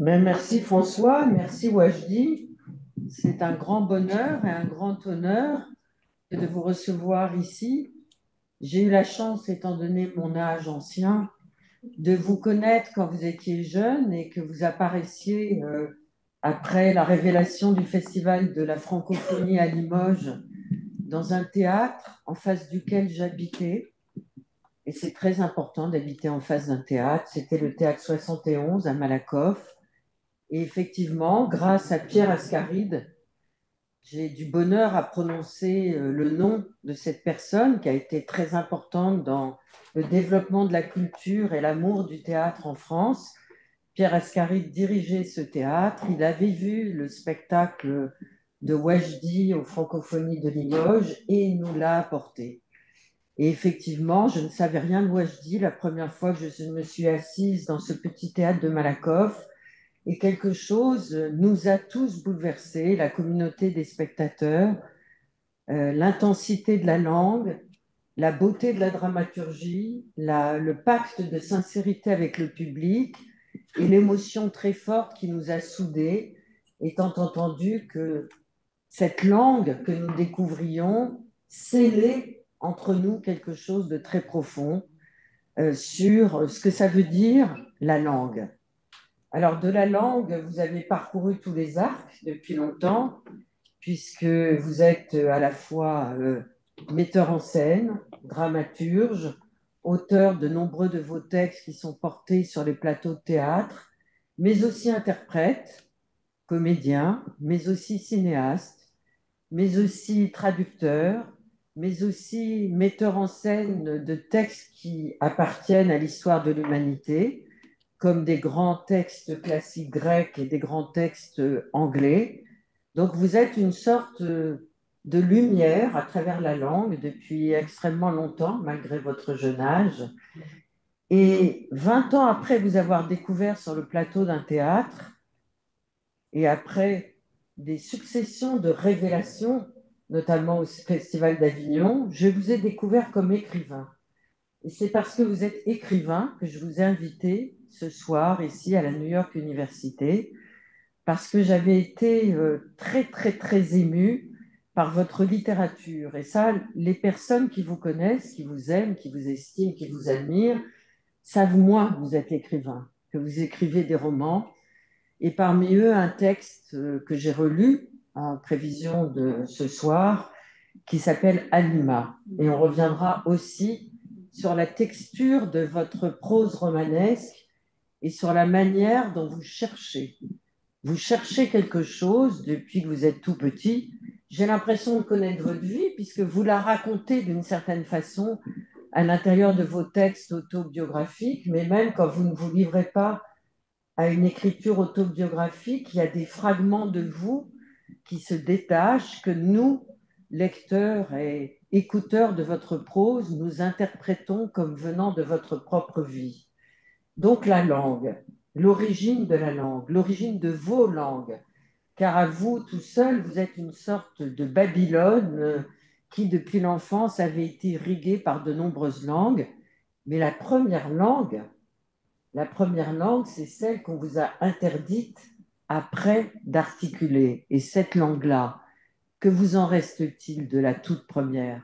Merci François, merci Wajdi. C'est un grand bonheur et un grand honneur que de vous recevoir ici. J'ai eu la chance, étant donné mon âge ancien, de vous connaître quand vous étiez jeune et que vous apparaissiez après la révélation du Festival de la francophonie à Limoges dans un théâtre en face duquel j'habitais. Et c'est très important d'habiter en face d'un théâtre. C'était le théâtre 71 à Malakoff. Et effectivement, grâce à Pierre Ascaride, j'ai du bonheur à prononcer le nom de cette personne qui a été très importante dans le développement de la culture et l'amour du théâtre en France. Pierre Ascaride dirigeait ce théâtre. Il avait vu le spectacle de Wajdi aux Francophonies de Limoges et il nous l'a apporté. Et effectivement, je ne savais rien de Wajdi la première fois que je me suis assise dans ce petit théâtre de Malakoff. Et quelque chose nous a tous bouleversés, la communauté des spectateurs, l'intensité de la langue, la beauté de la dramaturgie, le pacte de sincérité avec le public et l'émotion très forte qui nous a soudés, étant entendu que cette langue que nous découvrions scellait entre nous quelque chose de très profond sur ce que ça veut dire la langue. Alors, de la langue, vous avez parcouru tous les arcs depuis longtemps, puisque vous êtes à la fois metteur en scène, dramaturge, auteur de nombreux de vos textes qui sont portés sur les plateaux de théâtre, mais aussi interprète, comédien, mais aussi cinéaste, mais aussi traducteur, mais aussi metteur en scène de textes qui appartiennent à l'histoire de l'humanité, comme des grands textes classiques grecs et des grands textes anglais. Donc vous êtes une sorte de lumière à travers la langue depuis extrêmement longtemps, malgré votre jeune âge. Et 20 ans après vous avoir découvert sur le plateau d'un théâtre, et après des successions de révélations, notamment au Festival d'Avignon, je vous ai découvert comme écrivain. Et c'est parce que vous êtes écrivain que je vous ai invité ce soir ici à la New York University, parce que j'avais été très, très, très émue par votre littérature. Et ça, les personnes qui vous connaissent, qui vous aiment, qui vous estiment, qui vous admirent, savent moins que vous êtes écrivain, que vous écrivez des romans. Et parmi eux, un texte que j'ai relu en prévision de ce soir, qui s'appelle Anima. Et on reviendra aussi sur la texture de votre prose romanesque et sur la manière dont vous cherchez. Vous cherchez quelque chose depuis que vous êtes tout petit. J'ai l'impression de connaître votre vie puisque vous la racontez d'une certaine façon à l'intérieur de vos textes autobiographiques, mais même quand vous ne vous livrez pas à une écriture autobiographique, il y a des fragments de vous qui se détachent, que nous, lecteurs et écouteurs de votre prose, nous interprétons comme venant de votre propre vie. Donc la langue, l'origine de la langue, l'origine de vos langues, car à vous tout seul, vous êtes une sorte de Babylone qui, depuis l'enfance, avait été irriguée par de nombreuses langues. Mais la première langue, c'est celle qu'on vous a interdite après d'articuler. Et cette langue-là, que vous en reste-t-il de la toute première?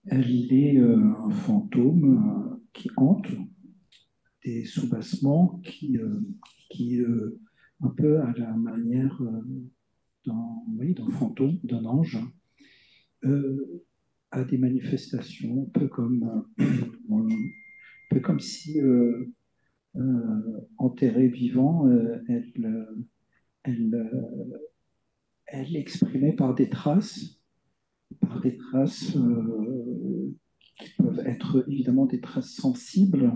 Elle est un fantôme qui hante des soubassements qui un peu à la manière oui, dans fantôme d'un ange à des manifestations, un peu comme si enterrée vivant, elle, elle exprimait par des traces qui peuvent être évidemment des traces sensibles.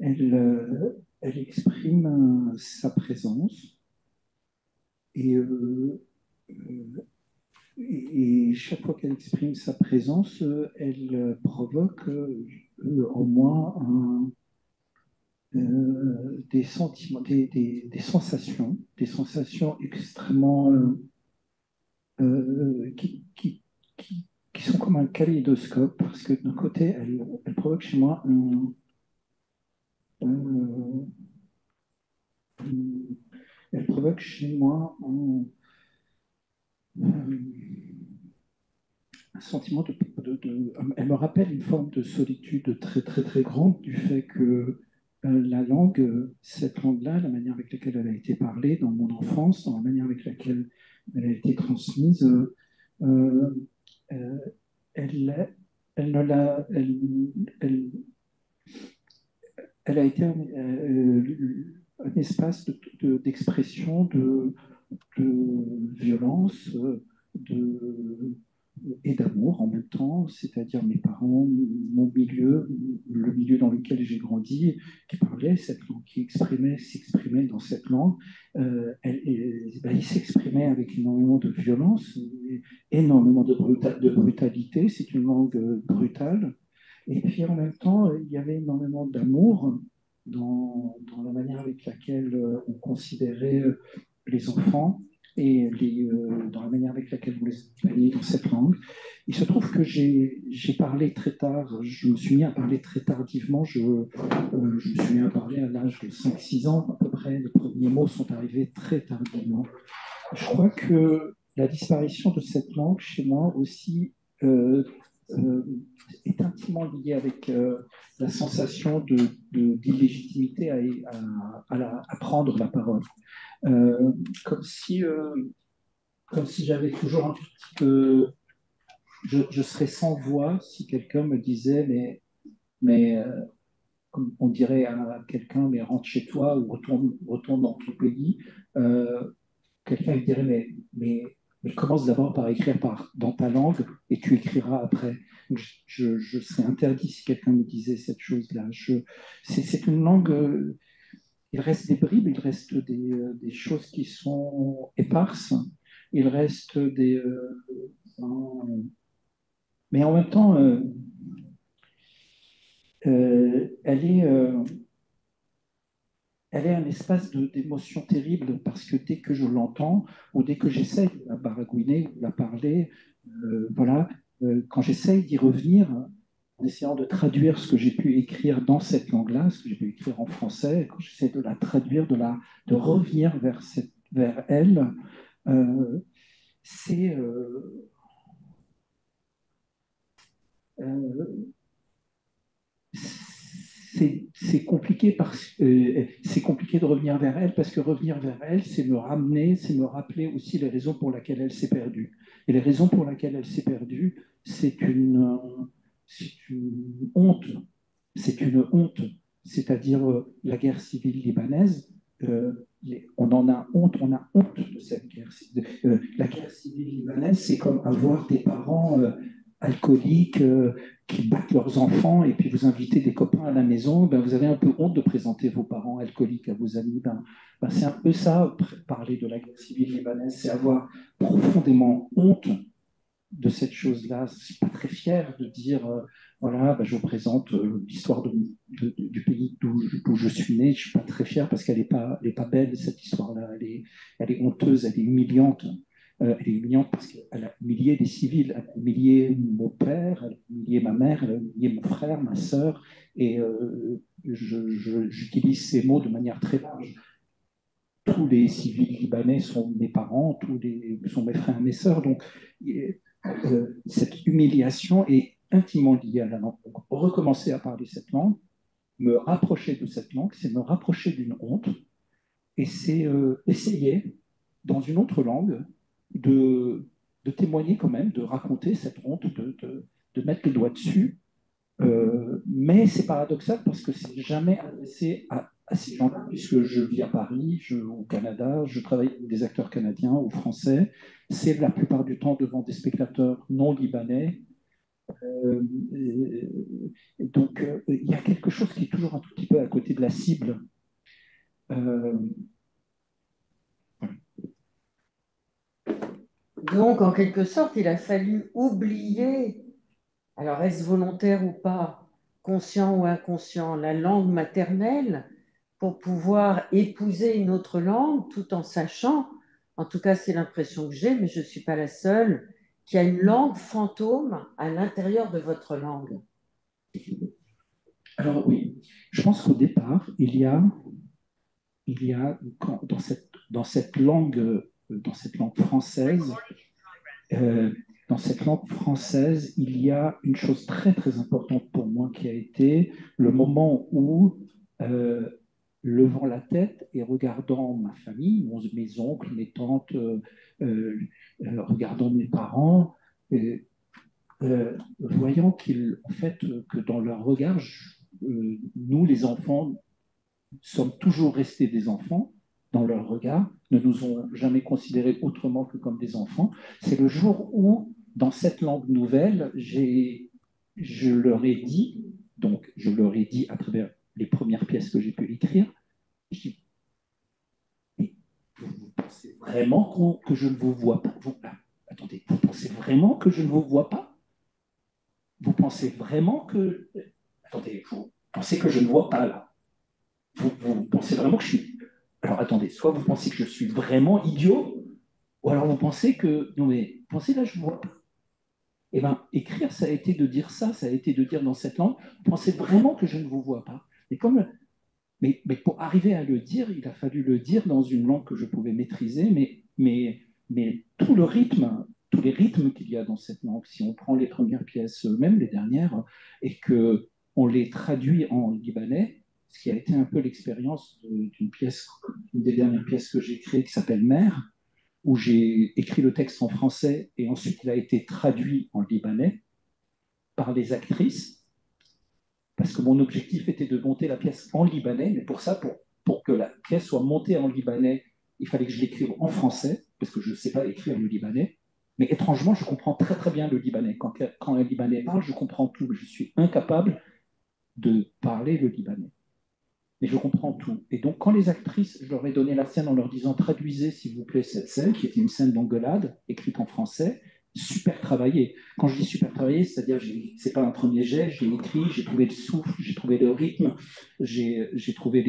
Elle exprime sa présence et, et chaque fois qu'elle exprime sa présence, elle provoque en moi des sentiments, des sensations extrêmement qui sont comme un kaléidoscope, parce que d'un côté, elle provoque chez moi un- elle provoque chez moi un sentiment elle me rappelle une forme de solitude très très très grande du fait que la langue, cette langue-là, la manière avec laquelle elle a été parlée dans mon enfance, dans la manière avec laquelle elle a été transmise, euh, euh, elle, elle, ne l'a- elle- elle a été un espace d'expression, de violence et d'amour en même temps, c'est-à-dire mes parents, mon milieu, le milieu dans lequel j'ai grandi, qui parlait cette langue, qui s'exprimait dans cette langue. Il s'exprimait avec énormément de violence, énormément de brutalité. C'est une langue brutale. Et puis en même temps, il y avait énormément d'amour dans la manière avec laquelle on considérait les enfants et dans la manière avec laquelle vous les accompagnez dans cette langue. Il se trouve que j'ai parlé très tard, je me suis mis à parler très tardivement, je me suis mis à parler à l'âge de 5-6 ans à peu près, les premiers mots sont arrivés très tardivement. Je crois que la disparition de cette langue chez moi aussi euh, euh, est intimement liée avec la sensation d'illégitimité à prendre la parole. Euh, comme si, euh, comme si j'avais toujours un petit peu. Je serais sans voix si quelqu'un me disait, mais comme on dirait à quelqu'un, mais rentre chez toi ou retourne dans ton pays. Quelqu'un lui dirait, mais commence d'abord par écrire dans ta langue et tu écriras après. Donc, je serais interdit si quelqu'un me disait cette chose-là. C'est une langue, il reste des bribes, il reste des choses qui sont éparses, il reste mais en même temps, elle elle est un espace d'émotion terrible parce que dès que je l'entends ou dès que j'essaye de la baragouiner, de la parler, voilà, quand j'essaye d'y revenir, en essayant de traduire ce que j'ai pu écrire dans cette langue-là, ce que j'ai pu écrire en français, quand j'essaie de la traduire, de revenir vers elle, euh, c'est euh, c'est compliqué c'est compliqué de revenir vers elle parce que revenir vers elle, c'est me ramener, c'est me rappeler aussi les raisons pour lesquelles elle s'est perdue. Et les raisons pour lesquelles elle s'est perdue, c'est une honte. C'est une honte. C'est-à-dire la guerre civile libanaise, on en a honte, on a honte de cette guerre. La guerre civile libanaise, c'est comme avoir des parents alcooliques qui battent leurs enfants et puis vous invitez des copains à la maison, ben vous avez un peu honte de présenter vos parents alcooliques à vos amis. C'est un peu ça, parler de la guerre civile libanaise, c'est avoir profondément honte de cette chose-là. Je ne suis pas très fier de dire, voilà, ben, je vous présente l'histoire du pays d'où je suis né. Je ne suis pas très fier parce qu'elle est pas belle, cette histoire-là. Elle est honteuse, elle est humiliante. Elle est humiliante parce qu'elle a humilié des civils, elle a humilié mon père, elle a humilié ma mère, elle a humilié mon frère, ma sœur, et j'utilise ces mots de manière très large. Tous les civils libanais sont mes parents, sont mes frères et mes sœurs, donc cette humiliation est intimement liée à la langue. Donc, recommencer à parler cette langue, me rapprocher de cette langue, c'est me rapprocher d'une honte, et c'est essayer, dans une autre langue, de témoigner quand même, de raconter cette honte, de mettre le doigt dessus. Mais c'est paradoxal parce que c'est jamais adressé à ces gens-là, puisque je vis à Paris, au Canada, je travaille avec des acteurs canadiens ou français. C'est la plupart du temps devant des spectateurs non libanais. Euh, donc, il y a quelque chose qui est toujours un tout petit peu à côté de la cible. Euh, Donc, en quelque sorte, il a fallu oublier, alors est-ce volontaire ou pas, conscient ou inconscient, la langue maternelle pour pouvoir épouser une autre langue tout en sachant, en tout cas c'est l'impression que j'ai, mais je ne suis pas la seule, qu'il y a une langue fantôme à l'intérieur de votre langue. alors oui, je pense qu'au départ, dans cette langue française, euh, il y a une chose très très importante pour moi qui a été le moment où, euh, levant la tête et regardant ma famille, mes oncles, mes tantes, euh, regardant mes parents, euh, voyant en fait, que dans leur regard, nous les enfants sommes toujours restés des enfants dans leur regard, ne nous ont jamais considérés autrement que comme des enfants. C'est le jour où, dans cette langue nouvelle, je leur ai dit, donc je leur ai dit à travers les premières pièces que j'ai pu écrire, je dis, mais vous pensez vraiment que je ne vous vois pas attendez, vous pensez vraiment que je ne vous vois pas? Vous pensez vraiment que... Attendez, vous pensez que je ne vois pas là? Vous pensez vraiment que je suis... Alors attendez, soit vous pensez que je suis vraiment idiot, ou alors vous pensez que... Non mais, pensez là, je vois. Eh bien, écrire, ça a été de dire ça a été de dire dans cette langue, vous pensez vraiment que je ne vous vois pas. Mais pour arriver à le dire, il a fallu le dire dans une langue que je pouvais maîtriser, mais tout le rythme, tous les rythmes qu'il y a dans cette langue, si on prend les premières pièces, même les dernières, et que on les traduit en libanais, ce qui a été un peu l'expérience d'une pièce, une des dernières pièces que j'ai créées qui s'appelle Mère, où j'ai écrit le texte en français et ensuite il a été traduit en libanais par les actrices parce que mon objectif était de monter la pièce en libanais, mais pour ça, pour que la pièce soit montée en libanais, il fallait que je l'écrive en français, parce que je ne sais pas écrire le libanais. Mais étrangement, je comprends très très bien le libanais. Quand un libanais parle, je comprends tout. Je suis incapable de parler le libanais. Mais je comprends tout. Et donc, quand les actrices, je leur ai donné la scène en leur disant traduisez s'il vous plaît cette scène, qui était une scène d'engueulade, écrite en français, super travaillée. Quand je dis super travaillée, c'est-à-dire c'est pas un premier jet, j'ai écrit, j'ai trouvé le souffle, j'ai trouvé le rythme, j'ai trouvé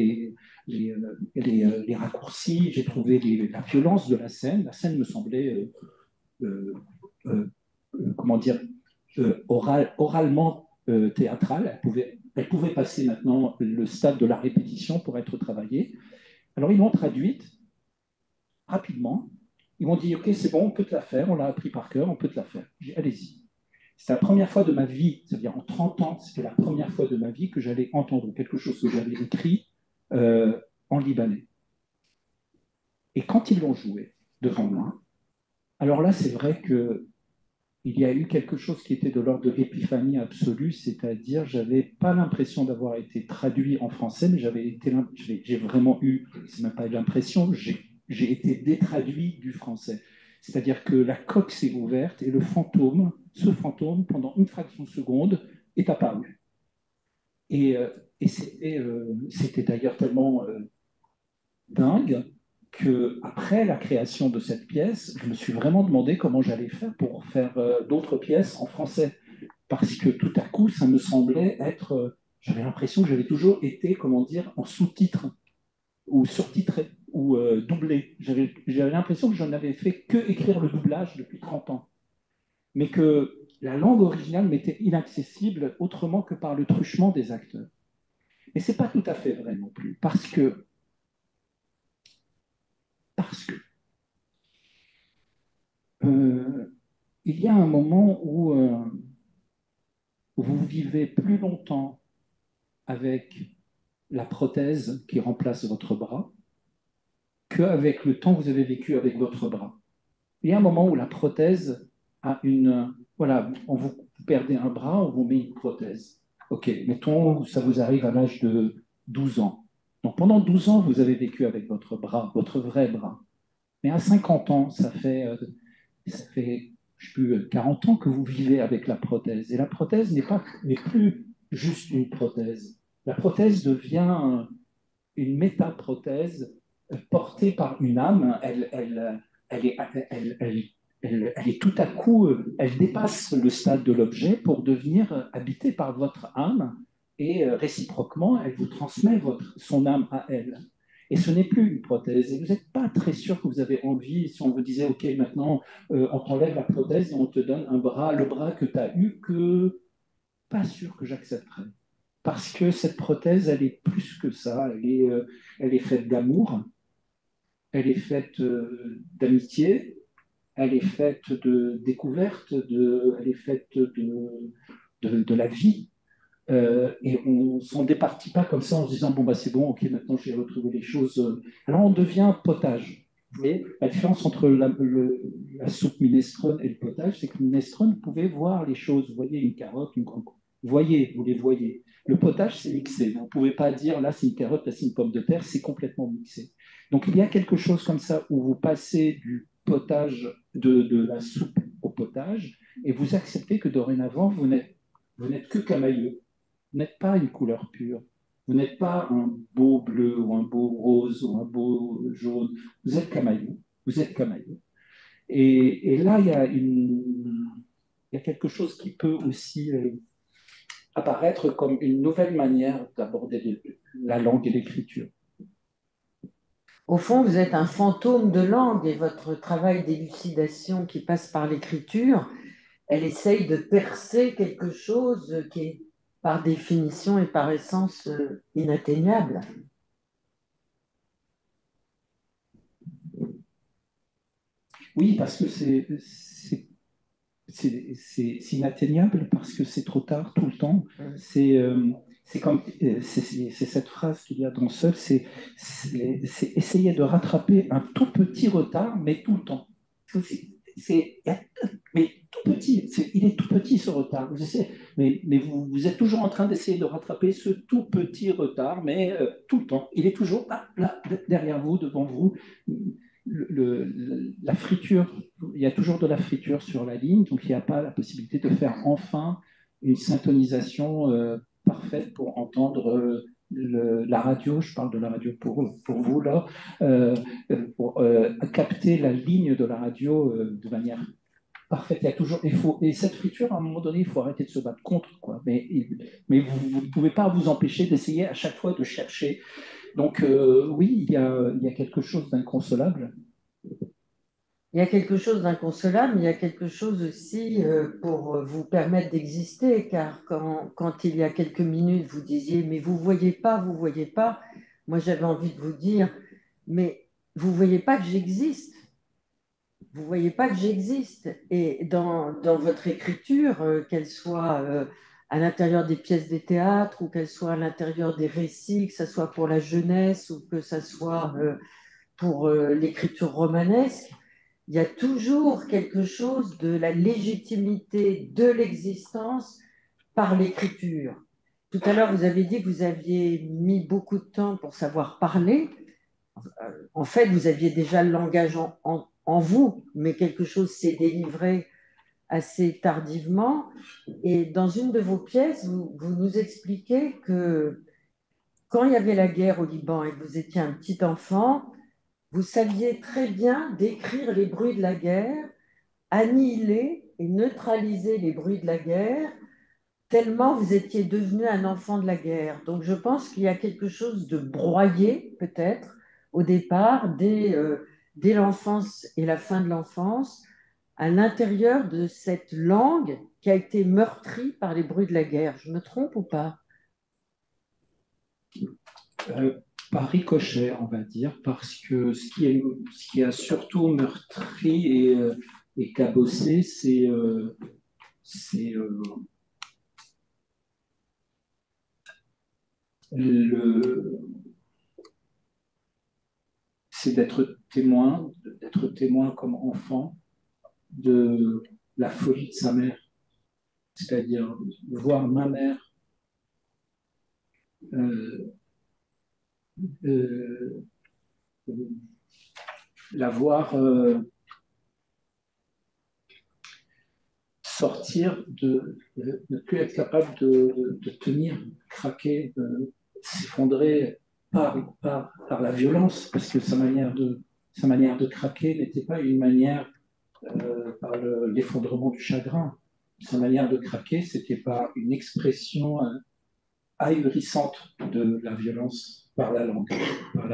les raccourcis, j'ai trouvé la violence de la scène. La scène me semblait, euh, euh, comment dire, oralement théâtrale. Elle pouvait passer maintenant le stade de la répétition pour être travaillée. Alors ils l'ont traduite rapidement. Ils m'ont dit, OK, c'est bon, on peut te la faire, on l'a appris par cœur, on peut te la faire. J'ai dit, allez-y. C'était la première fois de ma vie, c'est-à-dire en 30 ans, c'était la première fois de ma vie que j'allais entendre quelque chose que j'avais écrit en libanais. Et quand ils l'ont joué devant moi, alors là, c'est vrai que il y a eu quelque chose qui était de l'ordre de l'épiphanie absolue, c'est-à-dire j'avais pas l'impression d'avoir été traduit en français, mais j'ai vraiment eu, c'est même pas l'impression, j'ai été détraduit du français. C'est-à-dire que la coque s'est ouverte et ce fantôme, pendant une fraction de seconde, est apparu. Et c'était d'ailleurs tellement dingue que après la création de cette pièce, je me suis vraiment demandé comment j'allais faire pour faire d'autres pièces en français. Parce que tout à coup, ça me semblait être. J'avais l'impression que j'avais toujours été, comment dire, en sous-titre ou surtitré ou doublé. J'avais l'impression que je n'avais fait que écrire le doublage depuis 30 ans. Mais que la langue originale m'était inaccessible autrement que par le truchement des acteurs. Mais ce n'est pas tout à fait vrai non plus. Parce que il y a un moment où vous vivez plus longtemps avec la prothèse qui remplace votre bras qu'avec le temps que vous avez vécu avec votre bras. Il y a un moment où la prothèse a une... Voilà, vous perdez un bras, on vous met une prothèse. OK, mettons, ça vous arrive à l'âge de 12 ans. Donc pendant 12 ans, vous avez vécu avec votre bras, votre vrai bras. Mais à 50 ans, ça fait je sais plus, 40 ans que vous vivez avec la prothèse. Et la prothèse n'est plus juste une prothèse. La prothèse devient une métaprothèse portée par une âme. Elle est, elle est tout à coup, elle dépasse le stade de l'objet pour devenir habitée par votre âme et réciproquement, elle vous transmet son âme à elle. Et ce n'est plus une prothèse. Et vous n'êtes pas très sûr que vous avez envie, si on vous disait, OK, maintenant, on t'enlève la prothèse et on te donne un bras, le bras que tu as eu, que pas sûr que j'accepterais. Parce que cette prothèse, elle est plus que ça. Elle est faite d'amour, elle est faite d'amitié, elle est faite de découverte, elle est faite de la vie. Et on ne s'en départit pas comme ça en se disant, bon, bah, c'est bon, ok, maintenant j'ai retrouvé les choses. Alors on devient potage. Vous voyez, la différence entre la soupe minestrone et le potage, c'est que le minestrone, vous pouvez voir les choses. Vous voyez une carotte, une concombre. Vous les voyez. Le potage, c'est mixé. Vous ne pouvez pas dire, là, c'est une carotte, là, c'est une pomme de terre. C'est complètement mixé. Donc, il y a quelque chose comme ça où vous passez du potage, de la soupe au potage, et vous acceptez que dorénavant, vous n'êtes que camailleux. Vous n'êtes pas une couleur pure. Vous n'êtes pas un beau bleu ou un beau rose ou un beau jaune. Vous êtes camailleux. Vous êtes camailleux. Et là, il y a quelque chose qui peut aussi apparaître comme une nouvelle manière d'aborder la langue et l'écriture. Au fond, vous êtes un fantôme de langue et votre travail d'élucidation qui passe par l'écriture, elle essaye de percer quelque chose qui est par définition et par essence inatteignable. Oui, parce que c'est inatteignable parce que c'est trop tard tout le temps. C'est cette phrase qu'il y a dans Seul, c'est essayer de rattraper un tout petit retard, mais tout le temps. C'est- mais tout petit, il est tout petit ce retard. Mais vous êtes toujours en train d'essayer de rattraper ce tout petit retard, mais tout le temps. Il est toujours là, derrière vous, devant vous. La friture, il y a toujours de la friture sur la ligne, donc il n'y a pas la possibilité de faire enfin une syntonisation parfaite pour entendre la radio, je parle de la radio pour vous là, pour capter la ligne de la radio de manière parfaite. Et cette friture, à un moment donné, il faut arrêter de se battre contre, quoi. Mais vous ne pouvez pas vous empêcher d'essayer à chaque fois de chercher. Donc oui, il y a quelque chose d'inconsolable. Il y a quelque chose d'inconsolable, mais il y a quelque chose aussi pour vous permettre d'exister, car quand il y a quelques minutes, vous disiez, mais vous voyez pas, moi j'avais envie de vous dire, mais vous voyez pas que j'existe, vous voyez pas que j'existe. Et dans votre écriture, qu'elle soit à l'intérieur des pièces des théâtres, ou qu'elle soit à l'intérieur des récits, que ce soit pour la jeunesse, ou que ce soit pour l'écriture romanesque, il y a toujours quelque chose de la légitimité de l'existence par l'écriture. Tout à l'heure, vous avez dit que vous aviez mis beaucoup de temps pour savoir parler. En fait, vous aviez déjà le langage en vous, mais quelque chose s'est délivré assez tardivement. Et dans une de vos pièces, vous nous expliquez que quand il y avait la guerre au Liban et que vous étiez un petit enfant, vous saviez très bien décrire les bruits de la guerre, annihiler et neutraliser les bruits de la guerre, tellement vous étiez devenu un enfant de la guerre. Donc je pense qu'il y a quelque chose de broyé, peut-être, au départ, dès l'enfance et la fin de l'enfance, à l'intérieur de cette langue qui a été meurtrie par les bruits de la guerre. Je me trompe ou pas? Par ricochet, on va dire, parce que ce qui a surtout meurtri et cabossé, c'est, le, c'est d'être témoin comme enfant de la folie de sa mère, c'est-à-dire voir ma mère euh, euh, la voir sortir, de ne plus être capable de tenir, craquer, s'effondrer par la violence, parce que sa manière de craquer n'était pas une manière par l'effondrement du chagrin. Sa manière de craquer, c'était pas une expression ahurissante de la violence par la langue, par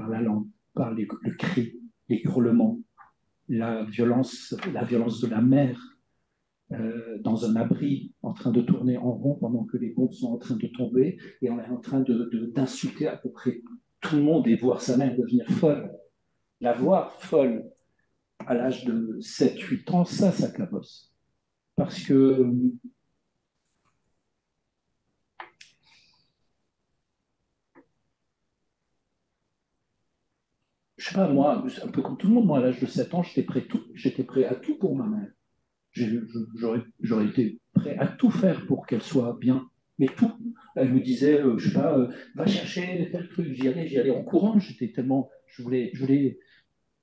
la langue, par le cri, les hurlements, la violence de la mère dans un abri, en train de tourner en rond pendant que les bombes sont en train de tomber, et on est en train d'insulter à peu près tout le monde et voir sa mère devenir folle. La voir folle à l'âge de 7, 8 ans, ça cabosse. Parce que, je sais pas, moi, un peu comme tout le monde, moi, à l'âge de 7 ans, j'étais prêt à tout pour ma mère. J'aurais été prêt à tout faire pour qu'elle soit bien, mais tout. Elle me disait, je sais pas, va chercher tel truc, j'y allais en courant, j'étais tellement,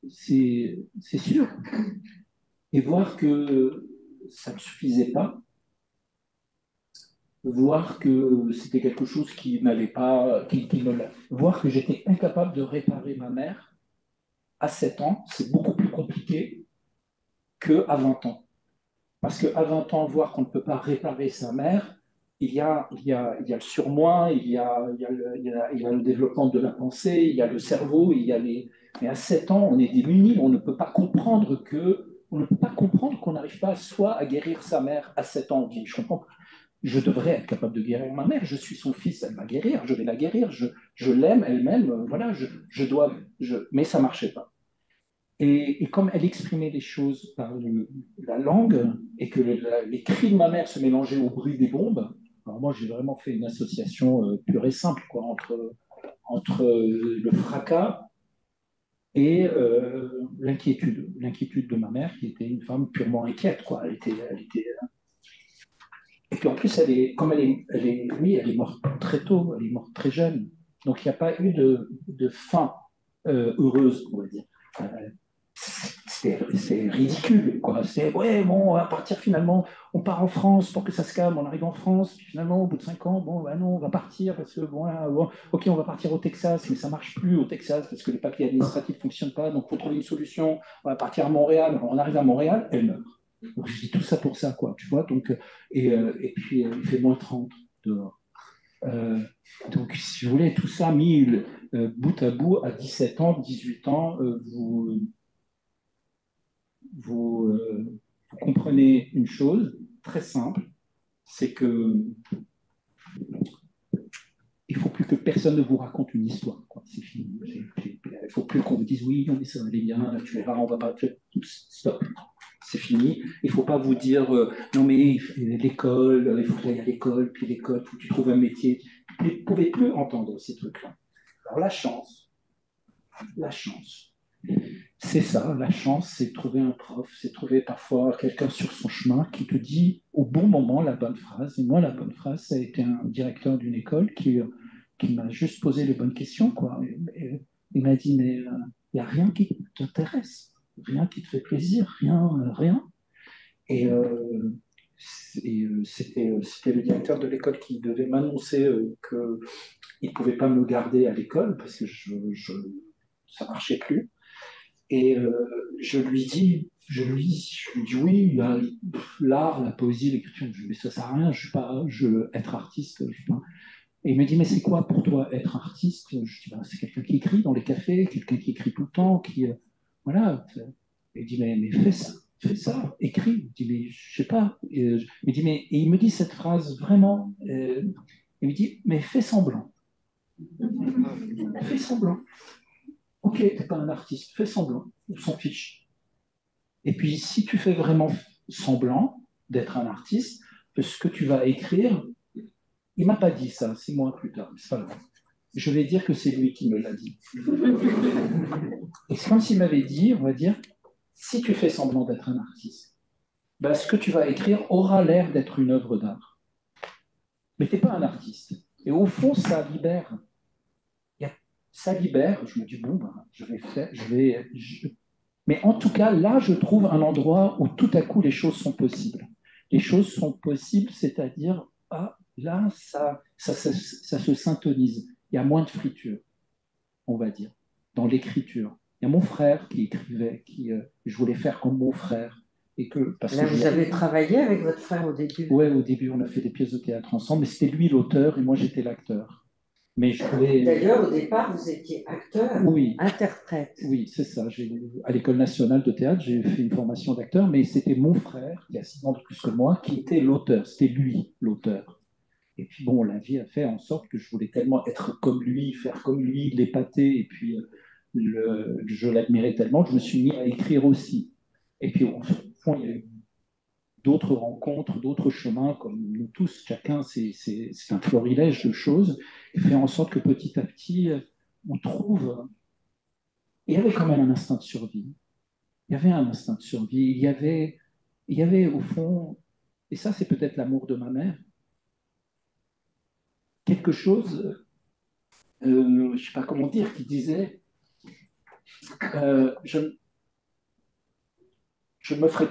c'est sûr. Et voir que ça ne suffisait pas, voir que c'était quelque chose qui n'allait pas, voir que j'étais incapable de réparer ma mère à 7 ans, c'est beaucoup plus compliqué qu'à 20 ans. Parce qu'à 20 ans, voir qu'on ne peut pas réparer sa mère, il y a le surmoi, il y a le développement de la pensée, il y a le cerveau, mais à 7 ans, on est démuni, on ne peut pas comprendre qu'on n'arrive pas soit à guérir sa mère à 7 ans. On dit, je comprends, je devrais être capable de guérir ma mère, je suis son fils, elle va guérir, je vais la guérir, je l'aime, elle m'aime, voilà, mais ça ne marchait pas. Et comme elle exprimait les choses par la langue et que les cris de ma mère se mélangeaient au bruit des bombes, alors moi j'ai vraiment fait une association pure et simple quoi, entre le fracas et l'inquiétude de ma mère qui était une femme purement inquiète. Quoi. Et puis en plus, oui, elle est morte très tôt, elle est morte très jeune. Donc il n'y a pas eu de fin heureuse, on va dire. Euh, c'est ridicule, quoi. C'est, ouais, bon, on va partir finalement, on part en France pour que ça se calme, on arrive en France, puis finalement, au bout de 5 ans, bon, bah non, on va partir parce que, bon, là, bon, ok, on va partir au Texas, mais ça marche plus au Texas parce que les papiers administratifs ne fonctionnent pas, donc il faut trouver une solution, on va partir à Montréal, on arrive à Montréal, elle meurt. Donc je dis tout ça pour ça, quoi, tu vois, donc, et puis il fait -30 dehors. Euh, donc, si vous voulez, tout ça mis bout à bout, à 17 ans, 18 ans, vous comprenez une chose très simple, c'est que il ne faut plus que personne ne vous raconte une histoire. Quoi. C'est fini. Il ne faut plus qu'on vous dise oui, non, mais ça va aller bien, tu verras, on va pas. Stop. C'est fini. Il ne faut pas vous dire non, mais l'école, il faut aller à l'école, puis l'école, il faut que tu trouves un métier. Vous ne pouvez plus entendre ces trucs-là. Alors, la chance, c'est ça, la chance, c'est de trouver un prof, c'est de trouver parfois quelqu'un sur son chemin qui te dit au bon moment la bonne phrase. Et moi, la bonne phrase, ça a été un directeur d'une école qui m'a juste posé les bonnes questions. Quoi. Et il m'a dit, mais il n'y a rien qui t'intéresse, rien qui te fait plaisir, rien. Et, c'était le directeur de l'école qui devait m'annoncer qu'il ne pouvait pas me garder à l'école parce que ça ne marchait plus. Et je lui dis oui, l'art, la poésie, l'écriture, mais ça sert à rien, je veux être artiste. Et il me dit, mais c'est quoi pour toi être artiste? Je dis, ben, c'est quelqu'un qui écrit dans les cafés, quelqu'un qui écrit tout le temps, voilà. Il dit, mais fais ça, écris. Je dis, mais je sais pas. Et il me dit cette phrase vraiment, il me dit, mais fais semblant. Fais semblant. Ok, t'es pas un artiste, fais semblant, on s'en fiche. Et puis, si tu fais vraiment semblant d'être un artiste, ce que tu vas écrire, il m'a pas dit ça, 6 mois plus tard, c'est pas grave. Je vais dire que c'est lui qui me l'a dit. Et c'est comme s'il m'avait dit, on va dire, si tu fais semblant d'être un artiste, ben, ce que tu vas écrire aura l'air d'être une œuvre d'art. Mais tu n'es pas un artiste. Et au fond, ça libère. Ça libère. Je me dis, bon, ben, je vais faire. Mais en tout cas, là, je trouve un endroit où tout à coup, les choses sont possibles. Les choses sont possibles, c'est-à-dire, ah, là, ça se syntonise. Il y a moins de friture, on va dire, dans l'écriture. Il y a mon frère qui écrivait, je voulais faire comme mon frère. Là, vous avez travaillé avec votre frère au début? Oui, au début, on a fait des pièces de théâtre ensemble, mais c'était lui l'auteur et moi, j'étais l'acteur. Mais je voulais... D'ailleurs, au départ, vous étiez acteur, oui, interprète. Oui, c'est ça. À l'École nationale de théâtre, j'ai fait une formation d'acteur, mais c'était mon frère, qui a 6 ans de plus que moi, qui était l'auteur. C'était lui, l'auteur. Et puis bon, la vie a fait en sorte que je voulais tellement être comme lui, faire comme lui, l'épater, et puis je l'admirais tellement que je me suis mis à écrire aussi. Et puis au fond, il y a eu d'autres rencontres, d'autres chemins, comme nous tous, chacun, c'est un florilège de choses, et fait en sorte que petit à petit, on trouve... Il y avait quand même un instinct de survie. Il y avait un instinct de survie. Il y avait au fond, et ça c'est peut-être l'amour de ma mère, quelque chose, je ne sais pas comment dire, qui disait, je, je me ferai,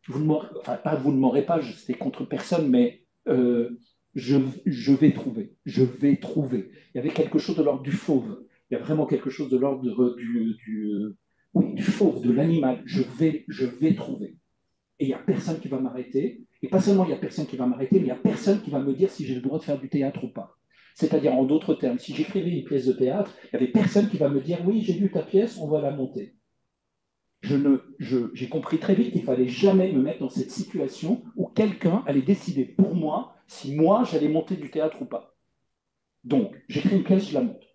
vous ne m'aurez, enfin pas vous ne m'aurez pas, c'était contre personne, mais je vais trouver, je vais trouver. Il y avait quelque chose de l'ordre du fauve. Il y a vraiment quelque chose de l'ordre oui, du fauve, de l'animal. Je vais trouver. Et il n'y a personne qui va m'arrêter. Et pas seulement il n'y a personne qui va m'arrêter, mais il n'y a personne qui va me dire si j'ai le droit de faire du théâtre ou pas. C'est-à-dire, en d'autres termes, si j'écrivais une pièce de théâtre, il n'y avait personne qui va me dire oui, j'ai vu ta pièce, on va la monter. J'ai compris très vite qu'il ne fallait jamais me mettre dans cette situation où quelqu'un allait décider pour moi si moi j'allais monter du théâtre ou pas. Donc, j'écris une pièce, je la monte.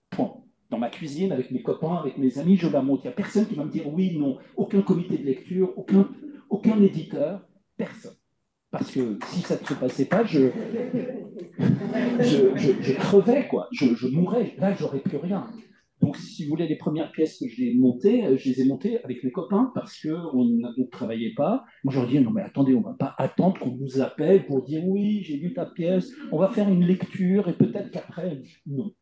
Point. Dans ma cuisine, avec mes copains, avec mes amis, je la monte. Il n'y a personne qui va me dire oui, non. Aucun comité de lecture, aucun éditeur, personne. Parce que si ça ne se passait pas, je crevais, quoi. Je mourrais. Là, j'aurais plus rien. Donc, si vous voulez, les premières pièces que j'ai montées, je les ai montées avec mes copains parce qu'on ne travaillait pas. Moi, je leur dis, non, mais attendez, on ne va pas attendre qu'on nous appelle pour dire, oui, j'ai lu ta pièce, on va faire une lecture et peut-être qu'après, non.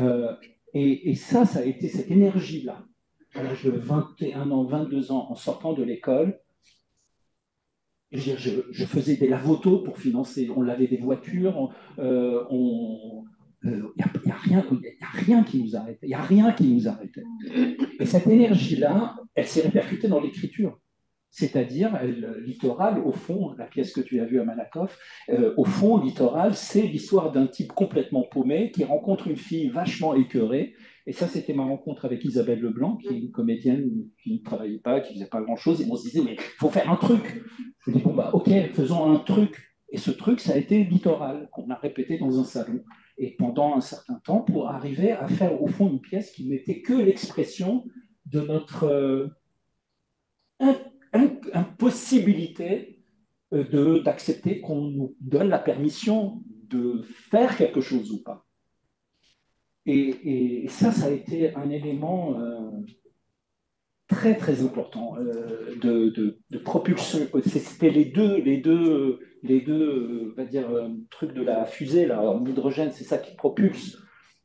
Euh, et ça a été cette énergie-là, à l'âge de 21 ans, 22 ans, en sortant de l'école. Je faisais des lavotos pour financer. On lavait des voitures. Il n'y a rien qui nous arrêtait. Il n'y a rien qui nous arrêtait. Et cette énergie-là, elle s'est répercutée dans l'écriture. C'est-à-dire, Littoral, au fond, la pièce que tu as vue à Malakoff, au fond, Littoral, c'est l'histoire d'un type complètement paumé qui rencontre une fille vachement écœurée. Et ça, c'était ma rencontre avec Isabelle Leblanc, qui est une comédienne qui ne travaillait pas, qui ne faisait pas grand-chose. Et on se disait, mais il faut faire un truc. Je me dis, bon, bah, ok, faisons un truc. Et ce truc, ça a été Littoral, qu'on a répété dans un salon. Et pendant un certain temps, pour arriver à faire, au fond, une pièce qui n'était que l'expression de notre impossibilité d'accepter qu'on nous donne la permission de faire quelque chose ou pas. Et ça a été un élément très très important de propulsion. C'était les deux on va dire, trucs de la fusée, là, en hydrogène, c'est ça qui propulse.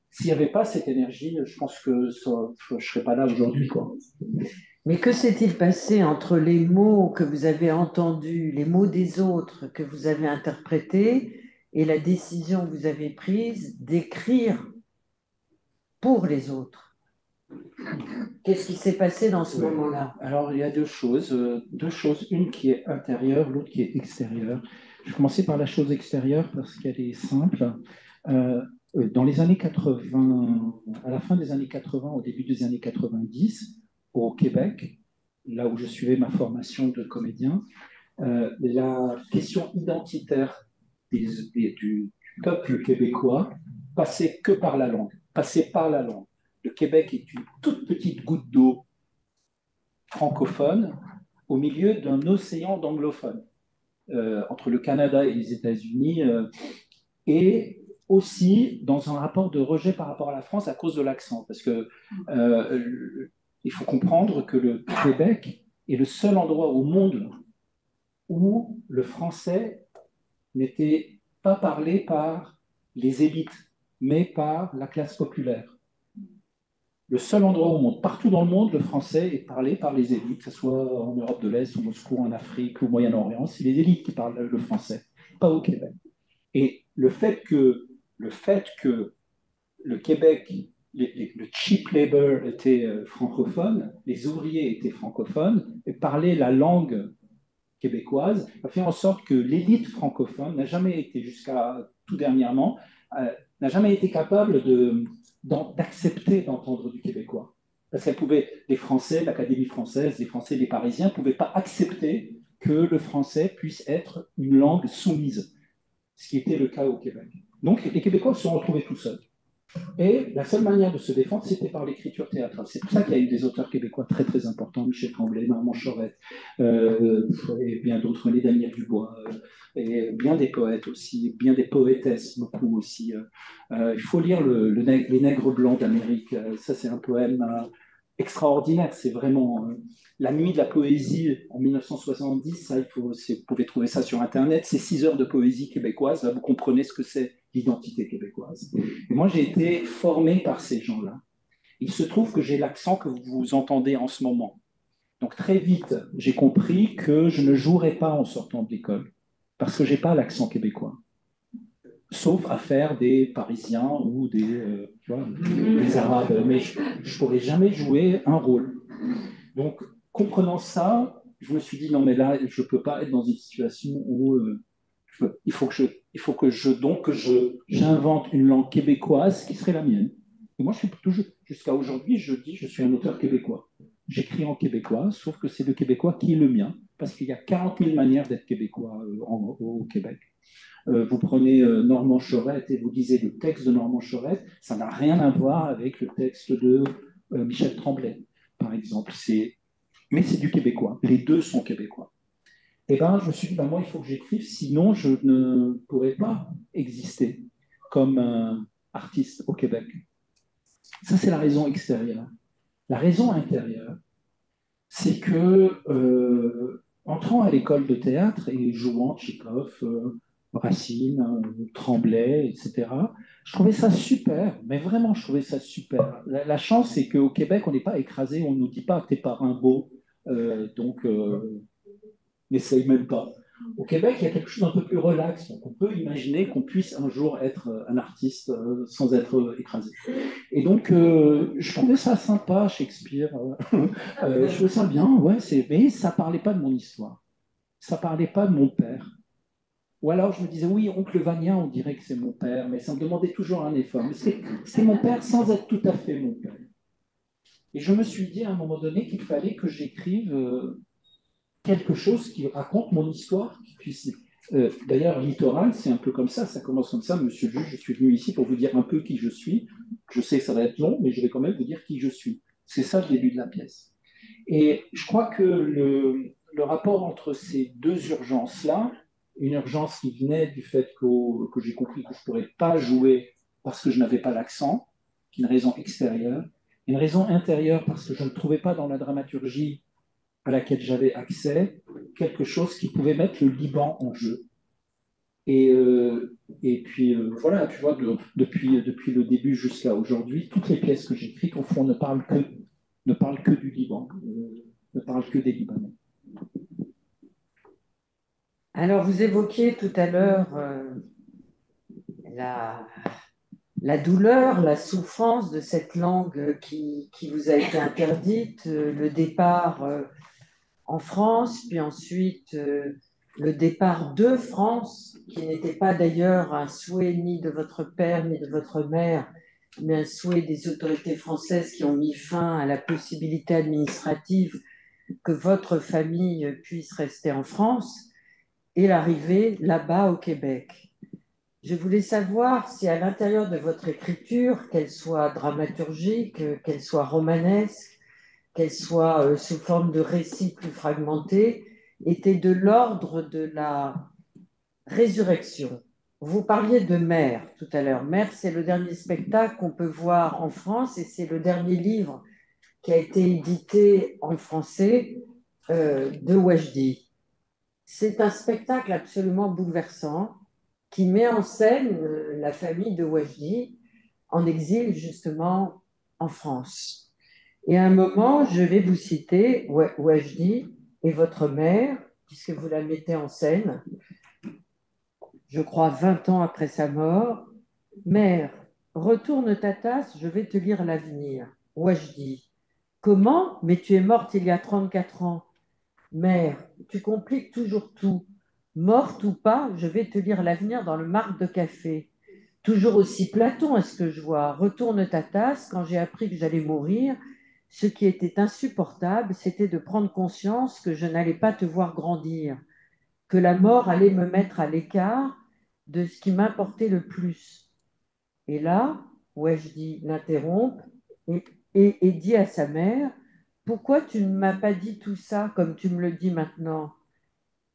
S'il n'y avait pas cette énergie, je pense que je ne serais pas là aujourd'hui, quoi. Mais que s'est-il passé entre les mots que vous avez entendus, les mots des autres que vous avez interprétés et la décision que vous avez prise d'écrire pour les autres? Qu'est-ce qui s'est passé dans ce moment-là? Alors, il y a deux choses. Une qui est intérieure, l'autre qui est extérieure. Je vais commencer par la chose extérieure parce qu'elle est simple. Euh, dans les années 80, à la fin des années 80, au début des années 90, au Québec, là où je suivais ma formation de comédien, la question identitaire du peuple québécois passait que par la langue, passait par la langue. Le Québec est une toute petite goutte d'eau francophone au milieu d'un océan d'anglophones, entre le Canada et les États-Unis, et aussi dans un rapport de rejet par rapport à la France à cause de l'accent, parce que Il faut comprendre que le Québec est le seul endroit au monde où le français n'était pas parlé par les élites, mais par la classe populaire. Le seul endroit au monde, partout dans le monde, le français est parlé par les élites, que ce soit en Europe de l'Est, au Moscou, en Afrique, au Moyen-Orient, c'est les élites qui parlent le français, pas au Québec. Et le fait que le Québec, le cheap labor était francophone, les ouvriers étaient francophones et parlaient la langue québécoise, a fait en sorte que l'élite francophone n'a jamais été, jusqu'à tout dernièrement, n'a jamais été capable d'accepter d'entendre du québécois. Parce qu'elle pouvait, les Français, l'Académie française, les Français, les Parisiens, ne pouvaient pas accepter que le français puisse être une langue soumise, ce qui était le cas au Québec. Donc les Québécois se sont retrouvés tout seuls. Et la seule manière de se défendre, c'était par l'écriture théâtrale. C'est pour ça qu'il y a eu des auteurs québécois très très importants, Michel Tremblay, Normand Chorette, et bien d'autres, les Daniel Dubois, et bien des poètes aussi, bien des poétesses, beaucoup aussi. Il faut lire Les Nègres Blancs d'Amérique. Ça, c'est un poème extraordinaire. C'est vraiment la nuit de la poésie en 1970. Ça, vous pouvez trouver ça sur Internet. C'est 6 heures de poésie québécoise. Là, vous comprenez ce que c'est l'identité québécoise. Et moi, j'ai été formé par ces gens-là. Il se trouve que j'ai l'accent que vous entendez en ce moment. Donc très vite, j'ai compris que je ne jouerais pas en sortant de l'école parce que j'ai pas l'accent québécois, sauf à faire des Parisiens ou des Arabes, mais je ne pourrais jamais jouer un rôle. Donc, comprenant ça, je me suis dit non mais là, je ne peux pas être dans une situation où il faut que j'invente une langue québécoise qui serait la mienne. Et moi, jusqu'à aujourd'hui, je dis je suis un auteur québécois. J'écris en québécois, sauf que c'est le québécois qui est le mien, parce qu'il y a 40 000 manières d'être québécois au Québec. Vous prenez Normand Chorette et vous lisez le texte de Normand Chorette, ça n'a rien à voir avec le texte de Michel Tremblay, par exemple. Mais c'est du québécois. Les deux sont québécois. Et ben, je me suis dit, ben, moi, il faut que j'écrive, sinon je ne pourrais pas exister comme artiste au Québec. Ça, c'est la raison extérieure. La raison intérieure, c'est que, entrant à l'école de théâtre et jouant Tchekhov, Racine, Tremblay, etc., je trouvais ça super, mais vraiment, je trouvais ça super. La chance, c'est qu'au Québec, on n'est pas écrasé, on ne nous dit pas que t'es pas un beau, donc n'essaye même pas. Au Québec, il y a quelque chose d'un peu plus relax. Donc on peut imaginer qu'on puisse un jour être un artiste sans être écrasé. Et donc, je trouvais ça sympa, Shakespeare. Je trouvais ça bien, ouais, mais ça parlait pas de mon histoire. Ça parlait pas de mon père. Ou alors je me disais, oui, oncle Vania, on dirait que c'est mon père, mais ça me demandait toujours un effort. Mais c'est mon père sans être tout à fait mon père. Et je me suis dit à un moment donné qu'il fallait que j'écrive quelque chose qui raconte mon histoire, qui puisse. D'ailleurs, Littoral, c'est un peu comme ça commence comme ça. Monsieur le juge, je suis venu ici pour vous dire un peu qui je suis. Je sais que ça va être long, mais je vais quand même vous dire qui je suis. C'est ça le début de la pièce. Et je crois que le rapport entre ces deux urgences-là, une urgence qui venait du fait que j'ai compris que je ne pourrais pas jouer parce que je n'avais pas l'accent, qui est une raison extérieure, et une raison intérieure parce que je ne trouvais pas dans la dramaturgie à laquelle j'avais accès, quelque chose qui pouvait mettre le Liban en jeu. Et puis voilà, tu vois, depuis le début jusqu'à aujourd'hui, toutes les pièces que j'écris, au fond, ne parlent que du Liban, ne parlent que des Libanais. Alors, vous évoquiez tout à l'heure la douleur, la souffrance de cette langue qui vous a été interdite, le départ en France, puis ensuite le départ de France, qui n'était pas d'ailleurs un souhait ni de votre père ni de votre mère, mais un souhait des autorités françaises qui ont mis fin à la possibilité administrative que votre famille puisse rester en France, et l'arrivée là-bas au Québec. Je voulais savoir si à l'intérieur de votre écriture, qu'elle soit dramaturgique, qu'elle soit romanesque, qu'elle soit sous forme de récits plus fragmentés, était de l'ordre de la résurrection. Vous parliez de Mère tout à l'heure. Mère, c'est le dernier spectacle qu'on peut voir en France et c'est le dernier livre qui a été édité en français de Wajdi. C'est un spectacle absolument bouleversant qui met en scène la famille de Wajdi en exil justement en France. Et à un moment, je vais vous citer Wajdi et votre mère, puisque vous la mettez en scène, je crois 20 ans après sa mort. Mère, retourne ta tasse, je vais te lire l'avenir. Wajdi. Comment? Mais tu es morte il y a 34 ans. Mère, tu compliques toujours tout. Morte ou pas, je vais te lire l'avenir dans le marc de café. Toujours aussi Platon, est-ce que je vois? Retourne ta tasse, quand j'ai appris que j'allais mourir, ce qui était insupportable, c'était de prendre conscience que je n'allais pas te voir grandir, que la mort allait me mettre à l'écart de ce qui m'importait le plus. Et là, Wajdi l'interrompt et, et dit à sa mère, pourquoi tu ne m'as pas dit tout ça comme tu me le dis maintenant?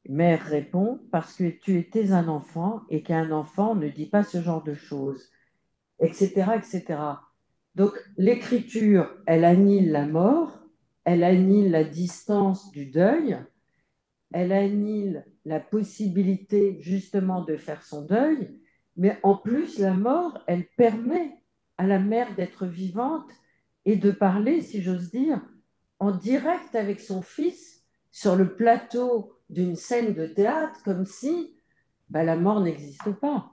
Mère répond, parce que tu étais un enfant et qu'un enfant ne dit pas ce genre de choses, etc., etc. Donc l'écriture, elle annule la mort, elle annule la distance du deuil, elle annule la possibilité justement de faire son deuil, mais en plus la mort, elle permet à la mère d'être vivante et de parler, si j'ose dire, en direct avec son fils sur le plateau d'une scène de théâtre, comme si la mort n'existe pas.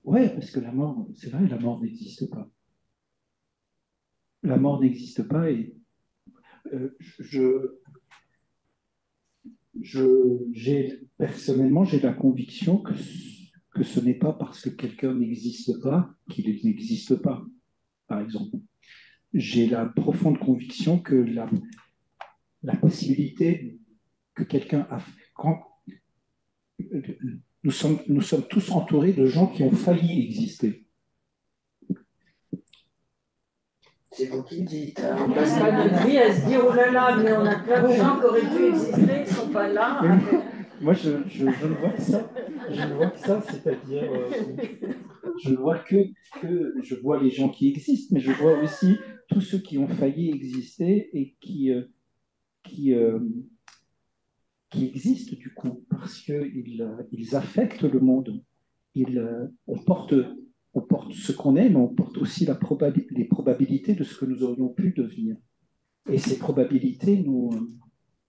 Oui, parce que la mort, c'est vrai, la mort n'existe pas. La mort n'existe pas et euh, je, personnellement, j'ai la conviction que ce n'est pas parce que quelqu'un n'existe pas qu'il n'existe pas, par exemple. J'ai la profonde conviction que la possibilité que quelqu'un a... Quand, nous sommes tous entourés de gens qui ont failli exister. C'est vous qui dites. Hein. On passe pas notre vie à se dire oh là là, mais on a plein de gens qui auraient dû exister, qui ne sont pas là. Moi, je ne vois que ça. Je ne vois que ça, c'est-à-dire, je ne vois que je vois les gens qui existent, mais je vois aussi tous ceux qui ont failli exister et qui, qui existent du coup, parce qu'ils affectent le monde. On porte ce qu'on est, mais on porte aussi les probabilités de ce que nous aurions pu devenir. Et ces probabilités,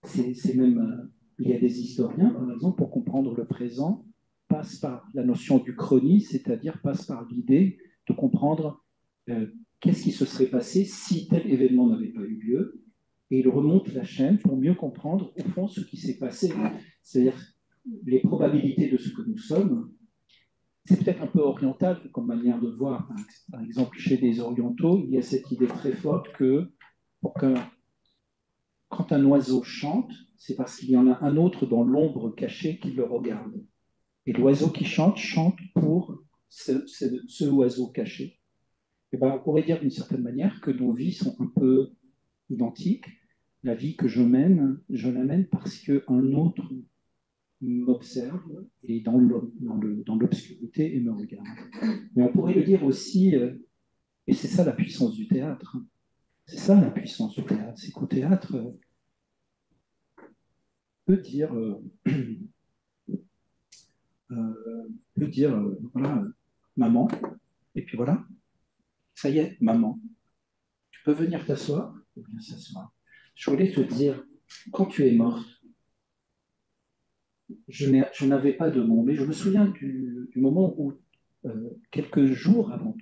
c'est même, il y a des historiens, par exemple, pour comprendre le présent, passent par la notion du chronie, c'est-à-dire passent par l'idée de comprendre euh, qu'est-ce qui se serait passé si tel événement n'avait pas eu lieu, et il remonte la chaîne pour mieux comprendre, au fond, ce qui s'est passé, c'est-à-dire les probabilités de ce que nous sommes. C'est peut-être un peu oriental comme manière de voir. Par exemple, chez les orientaux, il y a cette idée très forte que pour qu'un quand un oiseau chante, c'est parce qu'il y en a un autre dans l'ombre cachée qui le regarde. Et l'oiseau qui chante, chante pour ce oiseau caché. Et ben, on pourrait dire d'une certaine manière que nos vies sont un peu identiques. La vie que je la mène parce qu'un autre m'observe et dans l'obscurité et me regarde. Mais on pourrait le dire aussi, et c'est ça la puissance du théâtre. C'est ça la puissance du théâtre. C'est qu'au théâtre, peut dire peut dire voilà, maman, et puis voilà, ça y est, maman, tu peux venir t'asseoir, ou bien s'asseoir. Je voulais te dire, quand tu es morte, je n'avais pas de mots, mais je me souviens du moment où, quelques jours avant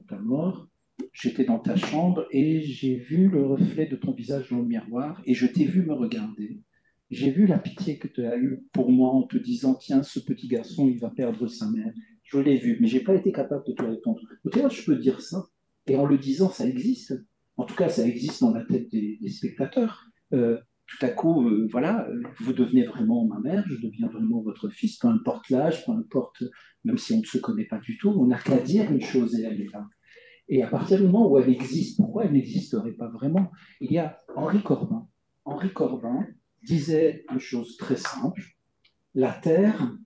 ta mort, j'étais dans ta chambre et j'ai vu le reflet de ton visage dans le miroir et je t'ai vu me regarder. J'ai vu la pitié que tu as eue pour moi en te disant, tiens, ce petit garçon, il va perdre sa mère. Je l'ai vu, mais je n'ai pas été capable de te répondre. Peut-être je peux dire ça, et en le disant, ça existe. En tout cas, ça existe dans la tête des spectateurs. Tout à coup, voilà, vous devenez vraiment ma mère, je deviens vraiment votre fils, peu importe l'âge, peu importe, même si on ne se connaît pas du tout, on n'a qu'à dire une chose et elle est là. Et à partir du moment où elle existe, pourquoi elle n'existerait pas vraiment? Il y a Henri Corbin. Henri Corbin disait une chose très simple, la Terre,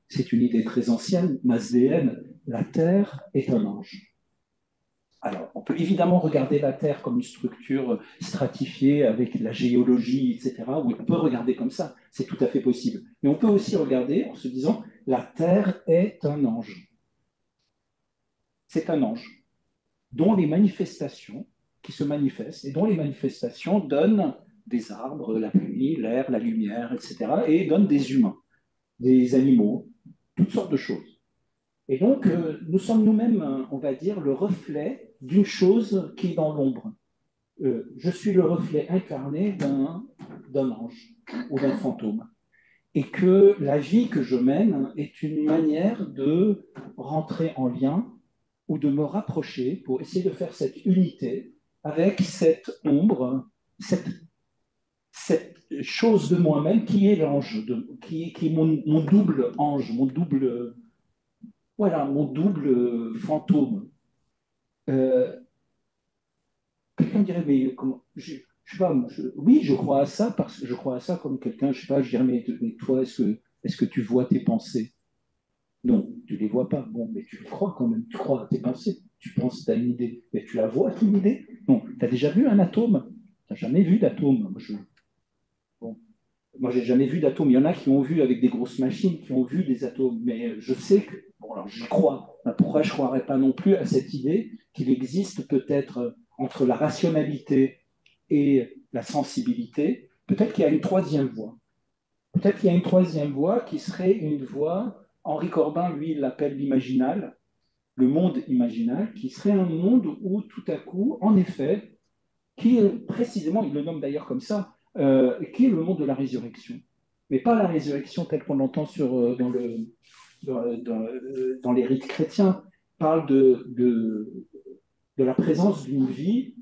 c'est une idée très ancienne, masdéenne, la Terre est un ange. Alors, peut évidemment regarder la Terre comme une structure stratifiée avec la géologie, etc. Oui, on peut regarder comme ça, c'est tout à fait possible. Mais on peut aussi regarder en se disant, la Terre est un ange. C'est un ange dont les manifestations, qui se manifestent, et dont les manifestations donnent des arbres, la pluie, l'air, la lumière, etc., et donnent des humains, des animaux, toutes sortes de choses. Et donc, nous sommes nous-mêmes, on va dire, le reflet d'une chose qui est dans l'ombre. Je suis le reflet incarné d'un ange ou d'un fantôme. Et que la vie que je mène est une manière de rentrer en lien ou de me rapprocher pour essayer de faire cette unité avec cette ombre, cette chose de moi-même qui est l'ange, qui est mon double ange, mon double fantôme. Euh, Quelqu'un dirait, mais comment, je sais pas, oui, je crois à ça parce que je crois à ça comme quelqu'un, je sais pas, je dirais, mais toi, est-ce que tu vois tes pensées? Non, tu ne les vois pas. Bon, mais tu le crois quand même, tu crois à tes pensées, tu penses, tu as une idée, mais tu la vois, ton idée? Non, tu as déjà vu un atome? Tu n'as jamais vu d'atome? Bon, moi, j'ai jamais vu d'atomes. Il y en a qui ont vu avec des grosses machines, qui ont vu des atomes, mais je sais que, bon, alors j'y crois. Pourquoi je ne croirais pas non plus à cette idée qu'il existe peut-être entre la rationalité et la sensibilité, peut-être qu'il y a une troisième voie. Peut-être qu'il y a une troisième voie qui serait une voie, Henri Corbin, lui, il l'appelle l'imaginal, le monde imaginal, qui serait un monde où tout à coup, en effet, qui est précisément, il le nomme d'ailleurs comme ça, qui est le monde de la résurrection. Mais pas la résurrection telle qu'on l'entend dans les rites chrétiens, parle de la présence d'une vie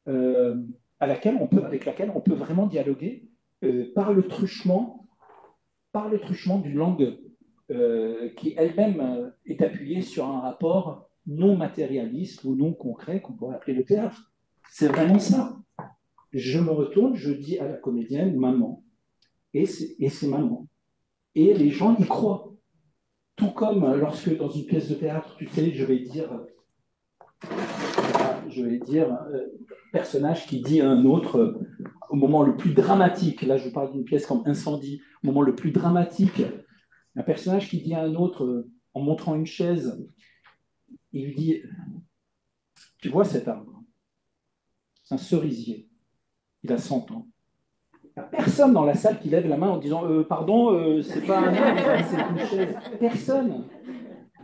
euh, avec laquelle on peut vraiment dialoguer par le truchement d'une langue qui elle-même est appuyée sur un rapport non matérialiste ou non concret qu'on pourrait appeler le théâtre. C'est vraiment ça. Je me retourne, je dis à la comédienne maman, et c'est maman. Et les gens y croient. Tout comme lorsque dans une pièce de théâtre, tu sais, je vais dire personnage qui dit à un autre au moment le plus dramatique, là je vous parle d'une pièce comme Incendie, au moment le plus dramatique, un personnage qui dit à un autre en montrant une chaise, il lui dit, tu vois cet arbre, c'est un cerisier, il a 100 ans. Il n'y a personne dans la salle qui lève la main en disant pardon, c'est pas un arbre, c'est une chaise. Personne.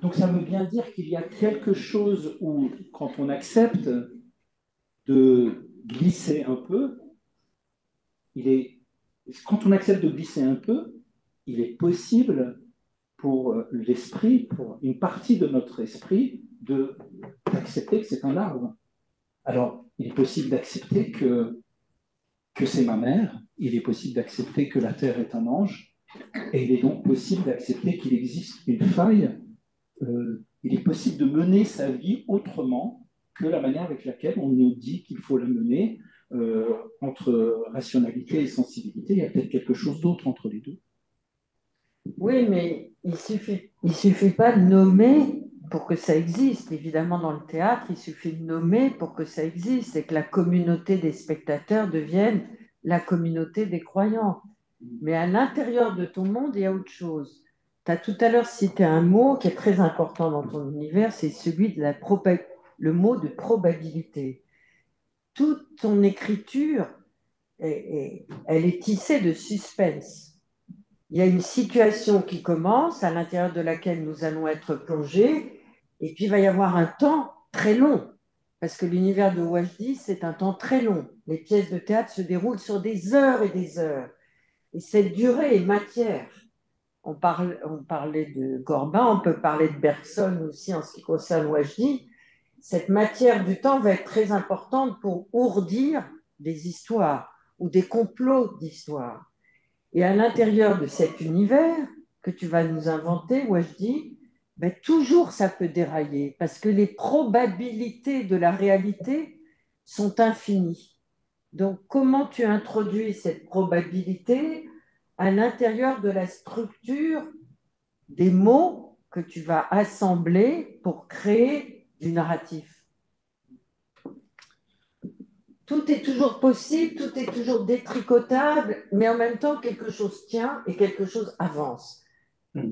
Donc ça veut bien dire qu'il y a quelque chose où, quand on accepte de glisser un peu, il est, quand on accepte de glisser un peu, il est possible pour l'esprit, pour une partie de notre esprit, d'accepter que c'est un arbre. Alors, il est possible d'accepter que c'est ma mère, il est possible d'accepter que la Terre est un ange, et il est donc possible d'accepter qu'il existe une faille. Il est possible de mener sa vie autrement que la manière avec laquelle on nous dit qu'il faut la mener. Entre rationalité et sensibilité, il y a peut-être quelque chose d'autre entre les deux. Oui, mais il suffit pas de nommer pour que ça existe. Évidemment, dans le théâtre, il suffit de nommer pour que ça existe et que la communauté des spectateurs devienne la communauté des croyants. Mais à l'intérieur de ton monde, il y a autre chose. Tu as tout à l'heure cité un mot qui est très important dans ton univers, c'est celui de le mot de probabilité. Toute ton écriture, elle est tissée de suspense. Il y a une situation qui commence, à l'intérieur de laquelle nous allons être plongés, et puis il va y avoir un temps très long, parce que l'univers de Wajdi, c'est un temps très long. Les pièces de théâtre se déroulent sur des heures et des heures. Et cette durée est matière. On parlait de Corbin, on peut parler de Bergson aussi en ce qui concerne Wajdi. Cette matière du temps va être très importante pour ourdir des histoires ou des complots d'histoires. Et à l'intérieur de cet univers que tu vas nous inventer, Wajdi, ben, toujours ça peut dérailler parce que les probabilités de la réalité sont infinies. Donc, comment tu introduis cette probabilité à l'intérieur de la structure des mots que tu vas assembler pour créer du narratif? tout est toujours possible, tout est toujours détricotable, mais en même temps, quelque chose tient et quelque chose avance. Ouais.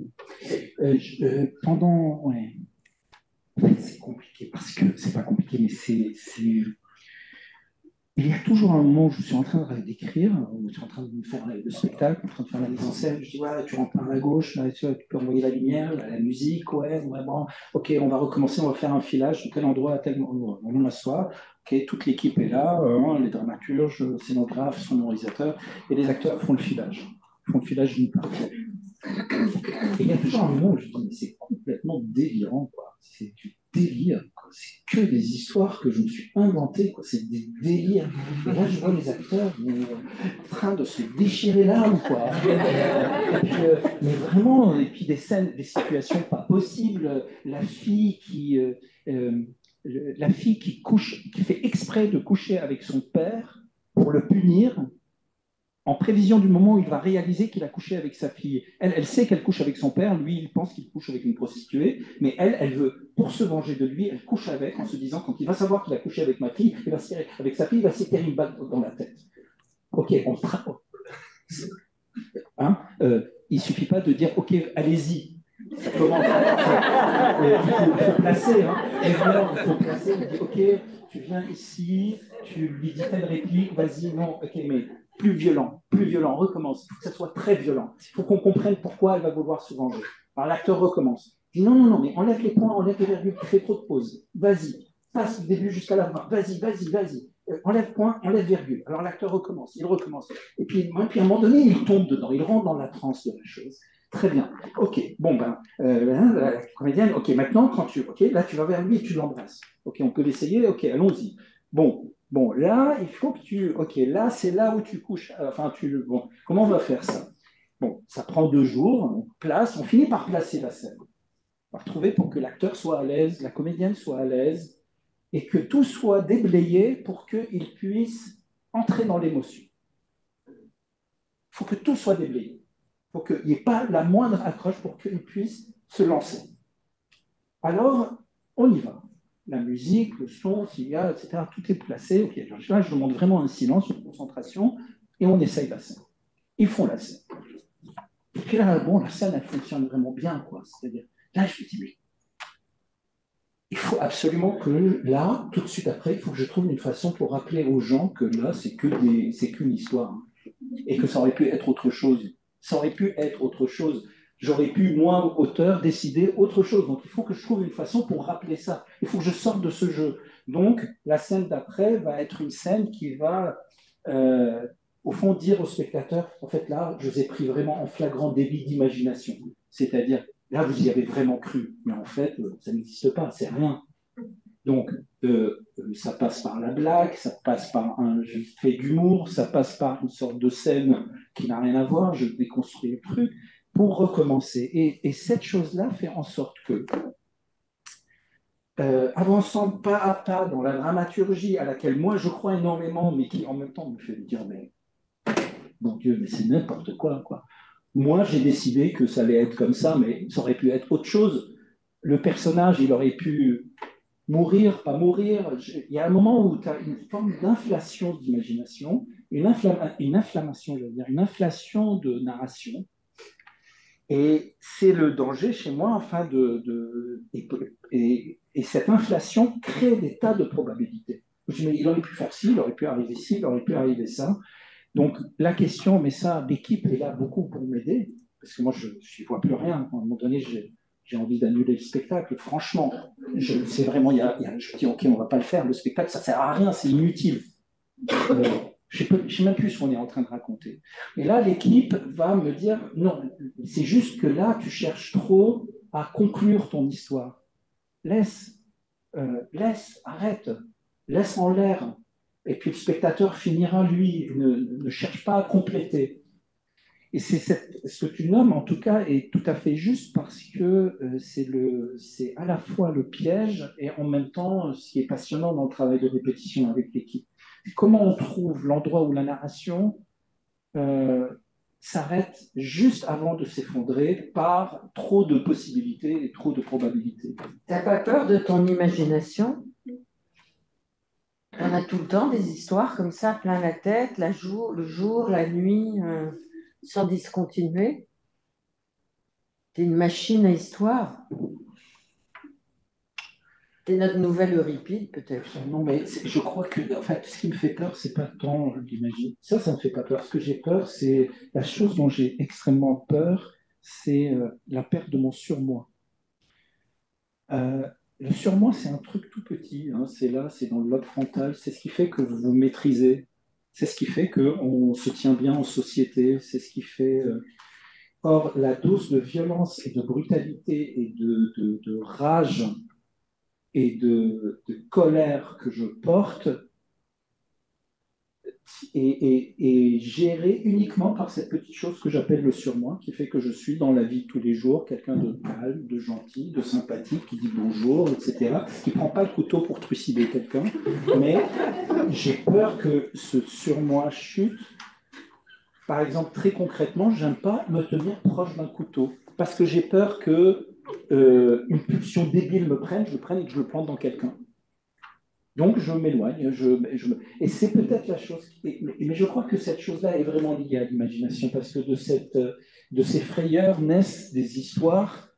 En fait, c'est compliqué parce que c'est pas compliqué, mais il y a toujours un moment où je suis en train d'écrire, où je suis en train de me faire le spectacle, en train de faire la mise en scène. Je dis, ouais, tu rentres par la gauche, là, tu peux envoyer la lumière, la musique, ouais, vraiment. Ok, on va recommencer, on va faire un filage de tel endroit à tel moment. On m'assoit. Ok, toute l'équipe est là, les dramaturges, le scénographe, sonorisateurs, et les acteurs font le filage. Ils font le filage d'une part. Et il y a toujours un moment où je dis, mais c'est complètement délirant, quoi. C'est du délire, quoi. C'est que des histoires que je me suis inventées, quoi. C'est des délires. Et là, je vois les acteurs en train de se déchirer l'âme, quoi. Mais vraiment, et puis des scènes, des situations pas possibles. Euh, la fille qui couche, qui fait exprès de coucher avec son père pour le punir, en prévision du moment où il va réaliser qu'il a couché avec sa fille. Elle sait qu'elle couche avec son père, lui, il pense qu'il couche avec une prostituée, mais elle veut, pour se venger de lui, elle couche avec en se disant, quand il va savoir qu'il a couché avec ma fille, avec sa fille, il va s'éterrer une balle dans la tête. Ok, on hein, il suffit pas de dire, ok, allez-y. Ça commence. Il faut placer, hein. Et voilà, il faut placer, on dit, ok, tu viens ici, tu lui dis telle réplique, vas-y, non, ok, mais plus violent, recommence. Il faut que ça soit très violent. Il faut qu'on comprenne pourquoi elle va vouloir se venger. Alors l'acteur recommence. Il dit, non, non, non, mais enlève les points, enlève les virgules, tu fais trop de pauses. Vas-y, passe du début jusqu'à la fin. Vas-y, vas-y, vas-y. Enlève point, enlève virgule. Alors l'acteur recommence, il recommence. Et puis à un moment donné, il tombe dedans, il rentre dans la transe de la chose. Très bien. Ok. Bon ben, la comédienne. Ok. Maintenant, ok, là tu vas vers lui et tu l'embrasses. Ok. On peut l'essayer. Ok. Allons-y. Bon. Là, il faut que tu. Ok. Là, c'est là où tu couches. Enfin, Bon. Comment on va faire ça? Bon, ça prend 2 jours. On place. On finit par placer la scène. On va retrouver pour que l'acteur soit à l'aise, la comédienne soit à l'aise, et que tout soit déblayé pour qu'il puisse entrer dans l'émotion. Il faut que tout soit déblayé. Pour qu'il n'y ait pas la moindre accroche pour qu'il puisse se lancer. Alors, on y va. La musique, le son, s'il y a, etc., tout est placé. Okay. Là, je demande vraiment un silence, une concentration, et on essaye la scène. Ils font la scène. Et puis là, bon, la scène, elle fonctionne vraiment bien, quoi. C'est-à-dire, là, je me dis, mais il faut absolument que là, tout de suite après, il faut que je trouve une façon pour rappeler aux gens que là, c'est qu'une histoire. Hein, et que ça aurait pu être autre chose. Ça aurait pu être autre chose. J'aurais pu, moi, auteur, décider autre chose. Donc, il faut que je trouve une façon pour rappeler ça. Il faut que je sorte de ce jeu. Donc, la scène d'après va être une scène qui va, au fond, dire au spectateur, en fait, là, je vous ai pris vraiment en flagrant délit d'imagination. C'est-à-dire, là, vous y avez vraiment cru. Mais en fait, ça n'existe pas, c'est rien. Donc, ça passe par la blague, ça passe par un fait d'humour, ça passe par une sorte de scène qui n'a rien à voir, je déconstruis le truc pour recommencer. Et cette chose-là fait en sorte que, avançant pas à pas dans la dramaturgie à laquelle moi je crois énormément, mais qui en même temps me fait me dire, mais mon Dieu, mais c'est n'importe quoi, quoi. Moi, j'ai décidé que ça allait être comme ça, mais ça aurait pu être autre chose. Le personnage, il aurait pu mourir, pas mourir. Il y a un moment où tu as une forme d'inflation d'imagination, une inflammation, je veux dire, une inflation de narration. Et c'est le danger chez moi, enfin, et cette inflation crée des tas de probabilités. Je me dis, il aurait pu faire ci, il aurait pu arriver ci, il aurait pu arriver ça. Donc la question, mais ça, l'équipe est là beaucoup pour m'aider, parce que moi, je ne vois plus rien. À un moment donné, j'ai envie d'annuler le spectacle. Franchement, c'est vraiment, je dis, ok, on ne va pas le faire, le spectacle, ça ne sert à rien, c'est inutile. Je ne sais même plus ce qu'on est en train de raconter. Et là, l'équipe va me dire, non, c'est juste que là, tu cherches trop à conclure ton histoire. Laisse, arrête, laisse en l'air. Et puis le spectateur finira, lui, ne cherche pas à compléter. Et ce que tu nommes, en tout cas, est tout à fait juste parce que c'est à la fois le piège et en même temps ce qui est passionnant dans le travail de répétition avec l'équipe. Comment on trouve l'endroit où la narration euh, s'arrête juste avant de s'effondrer par trop de possibilités et trop de probabilités. T'as pas peur de ton imagination? On a tout le temps des histoires comme ça, plein la tête, le jour, la nuit, sans discontinuer. T'es une machine à histoire. T'es notre nouvelle Euripide, peut-être. Non, mais je crois que, en fait, ce qui me fait peur, c'est pas tant l'imaginer. Ça me fait pas peur. Ce que j'ai peur, c'est la chose dont j'ai extrêmement peur, c'est la perte de mon surmoi. Euh, le surmoi, c'est un truc tout petit, hein, c'est là, c'est dans le lobe frontal, c'est ce qui fait que vous vous maîtrisez, c'est ce qui fait qu'on se tient bien en société, c'est ce qui fait. Or, la dose de violence et de brutalité et de rage et de colère que je porte est gérée uniquement par cette petite chose que j'appelle le surmoi, qui fait que je suis dans la vie de tous les jours quelqu'un de calme, de gentil, de sympathique, qui dit bonjour, etc., qui ne prend pas le couteau pour trucider quelqu'un, mais j'ai peur que ce surmoi chute. Par exemple, très concrètement, j'aime pas me tenir proche d'un couteau parce que j'ai peur que une pulsion débile me prenne, je le prenne et que je le plante dans quelqu'un. Donc je m'éloigne, et c'est peut-être la chose, mais je crois que cette chose-là est vraiment liée à l'imagination, parce que de ces frayeurs naissent des histoires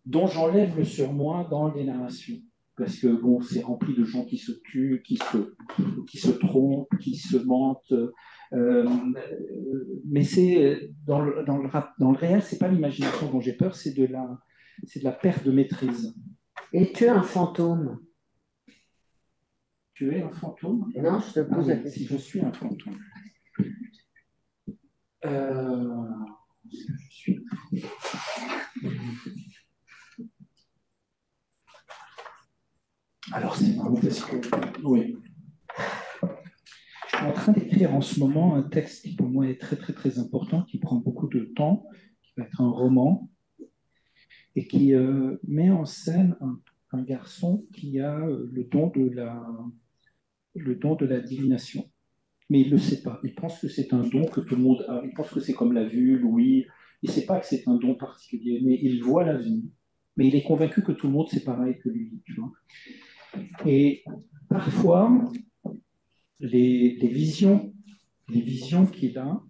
dont j'enlève le surmoi dans les narrations. Parce que bon, c'est rempli de gens qui se tuent, qui se trompent, qui se mentent. Euh, mais c'est dans le réel, c'est pas l'imagination dont j'ai peur, c'est de la perte de maîtrise. Et tu es un fantôme. Tu es un fantôme? Non, je te pose la Si question. je suis un fantôme. Euh, si je suis... Alors c'est marrant parce que oui. Je suis en train d'écrire en ce moment un texte qui pour moi est très très très important, qui prend beaucoup de temps, qui va être un roman, et qui met en scène un garçon qui a le don de la divination. Mais il ne le sait pas. Il pense que c'est un don que tout le monde a. Il pense que c'est comme la vue, l'ouïe. Il ne sait pas que c'est un don particulier, mais il voit la vie. Mais il est convaincu que tout le monde c'est pareil que lui. Tu vois. Et parfois, les visions, les visions qu'il a,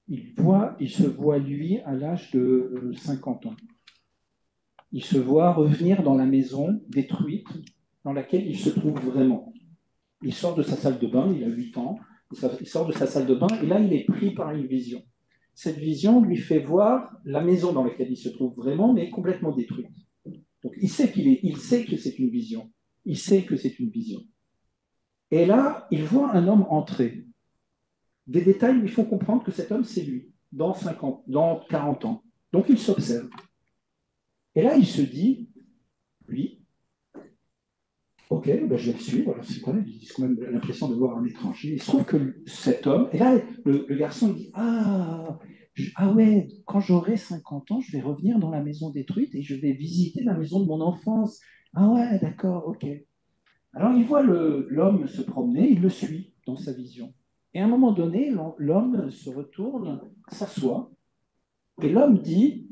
il se voit lui à l'âge de 50 ans. Il se voit revenir dans la maison détruite dans laquelle il se trouve vraiment. Il sort de sa salle de bain, il a 8 ans, il sort de sa salle de bain et là il est pris par une vision. Cette vision lui fait voir la maison dans laquelle il se trouve vraiment, mais complètement détruite. Donc il sait que c'est une vision. Il sait que c'est une vision. Et là, il voit un homme entrer. Des détails lui font comprendre que cet homme, c'est lui, dans 40 ans. Donc il s'observe. Et là, il se dit, lui, ok, ben je vais le suivre. Alors c'est quoi? Ils ont quand même l'impression de voir un étranger. Il se trouve que cet homme, et là, le garçon, il dit, ah ouais, quand j'aurai 50 ans, je vais revenir dans la maison détruite et je vais visiter la maison de mon enfance. Ah ouais, d'accord, ok. Alors il voit l'homme se promener, il le suit dans sa vision. Et à un moment donné, l'homme se retourne, s'assoit, et l'homme dit,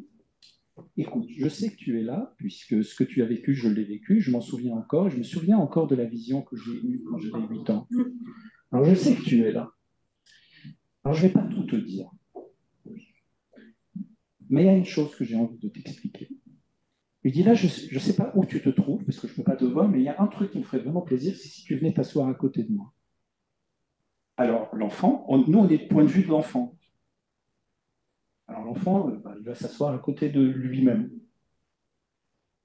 écoute, je sais que tu es là, puisque ce que tu as vécu, je l'ai vécu, je m'en souviens encore, je me souviens encore de la vision que j'ai eue quand j'avais 8 ans. Alors je sais que tu es là. Alors je ne vais pas tout te dire, mais il y a une chose que j'ai envie de t'expliquer. Il dit là, je ne sais pas où tu te trouves, parce que je ne peux pas te voir, mais il y a un truc qui me ferait vraiment plaisir, c'est si tu venais t'asseoir à côté de moi. Alors l'enfant, nous on est du point de vue de l'enfant. Alors l'enfant, il va s'asseoir à côté de lui-même.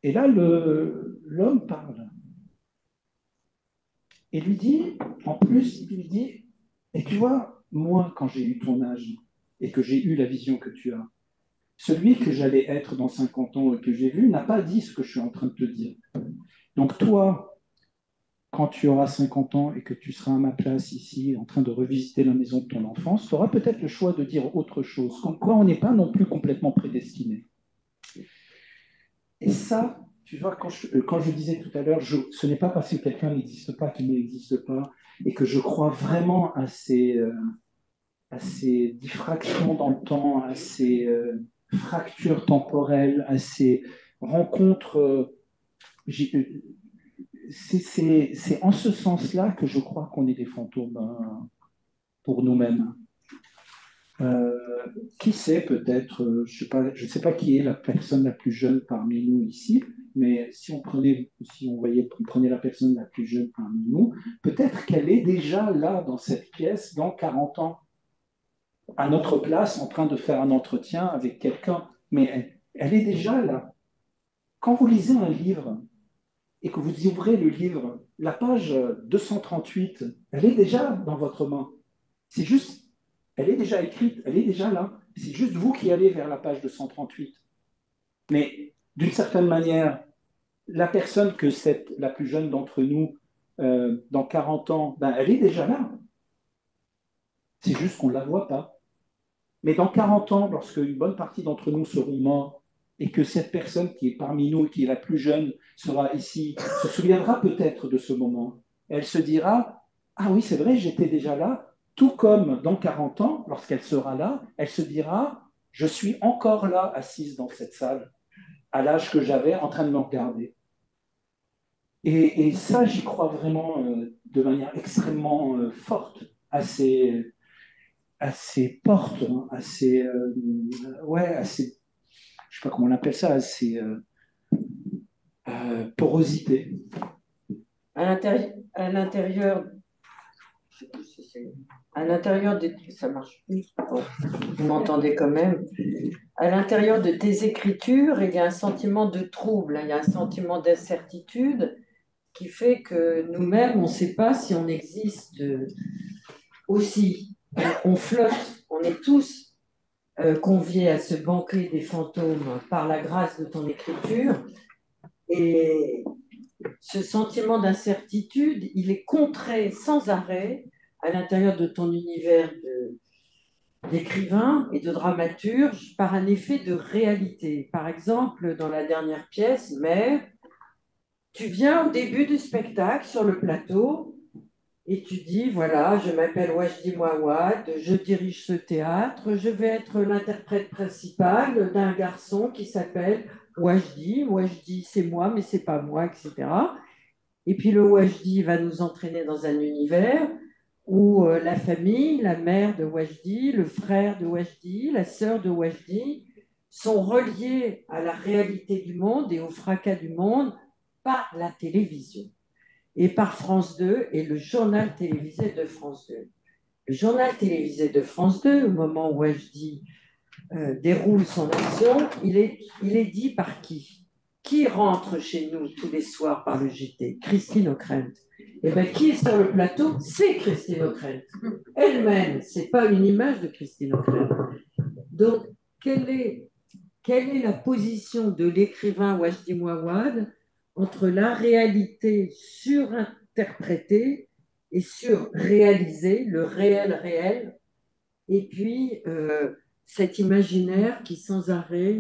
Et là, l'homme parle. Et lui dit, en plus, il lui dit, et tu vois, moi, quand j'ai eu ton âge et que j'ai eu la vision que tu as, celui que j'allais être dans 50 ans et que j'ai vu n'a pas dit ce que je suis en train de te dire. Donc toi, quand tu auras 50 ans et que tu seras à ma place ici, en train de revisiter la maison de ton enfance, tu auras peut-être le choix de dire autre chose, comme quoi on n'est pas non plus complètement prédestiné. Et ça, tu vois, quand je disais tout à l'heure, ce n'est pas parce que quelqu'un n'existe pas qu'il n'existe pas, et que je crois vraiment à ces diffractions dans le temps, à ces fractures temporelles, à ces rencontres. c'est en ce sens-là que je crois qu'on est des fantômes pour nous-mêmes. Euh, qui sait, peut-être, je sais pas qui est la personne la plus jeune parmi nous ici, mais si on voyait, on prenait la personne la plus jeune parmi nous, peut-être qu'elle est déjà là dans cette pièce dans 40 ans, à notre place, en train de faire un entretien avec quelqu'un, mais elle est déjà là. Quand vous lisez un livre et que vous ouvrez le livre, la page 238, elle est déjà dans votre main. C'est juste, elle est déjà écrite, elle est déjà là. C'est juste vous qui allez vers la page 238. Mais d'une certaine manière, la personne que c'est la plus jeune d'entre nous, dans 40 ans, ben, elle est déjà là. C'est juste qu'on ne la voit pas. Mais dans 40 ans, lorsque une bonne partie d'entre nous seront morts, et que cette personne qui est parmi nous, qui est la plus jeune, sera ici, se souviendra peut-être de ce moment. Elle se dira, ah oui, c'est vrai, j'étais déjà là, tout comme dans 40 ans, lorsqu'elle sera là, elle se dira, je suis encore là, assise dans cette salle, à l'âge que j'avais, en train de me regarder. Et ça, j'y crois vraiment de manière extrêmement forte à ces portes, hein, ouais, je sais pas comment on appelle ça, porosité. À l'intérieur, à l'intérieur de, ça marche plus. Bon, vous m'entendez quand même. À l'intérieur de tes écritures, il y a un sentiment de trouble, il y a un sentiment d'incertitude qui fait que nous-mêmes, on ne sait pas si on existe aussi. On flotte, on est tous conviés à ce banquet des fantômes par la grâce de ton écriture. Et ce sentiment d'incertitude, il est contré sans arrêt à l'intérieur de ton univers d'écrivain et de dramaturge par un effet de réalité. Par exemple, dans la dernière pièce, Mère, tu viens au début du spectacle sur le plateau et tu dis, voilà, je m'appelle Wajdi Mouawad, je dirige ce théâtre, je vais être l'interprète principal d'un garçon qui s'appelle Wajdi. Wajdi, c'est moi, mais c'est pas moi, etc. Et puis le Wajdi va nous entraîner dans un univers où la famille, la mère de Wajdi, le frère de Wajdi, la sœur de Wajdi sont reliés à la réalité du monde et au fracas du monde par la télévision et par France 2 et le journal télévisé de France 2. Le journal télévisé de France 2, au moment où Wajdi déroule son action, il est dit par qui? Qui rentre chez nous tous les soirs par le JT? Christine O'Krent. Et bien, qui est sur le plateau? C'est Christine O'Krent. Elle-même, c'est pas une image de Christine O'Krent. Donc, quelle est la position de l'écrivain Wajdi Mouawad entre la réalité surinterprétée et surréalisée, le réel réel, et puis cet imaginaire qui sans arrêt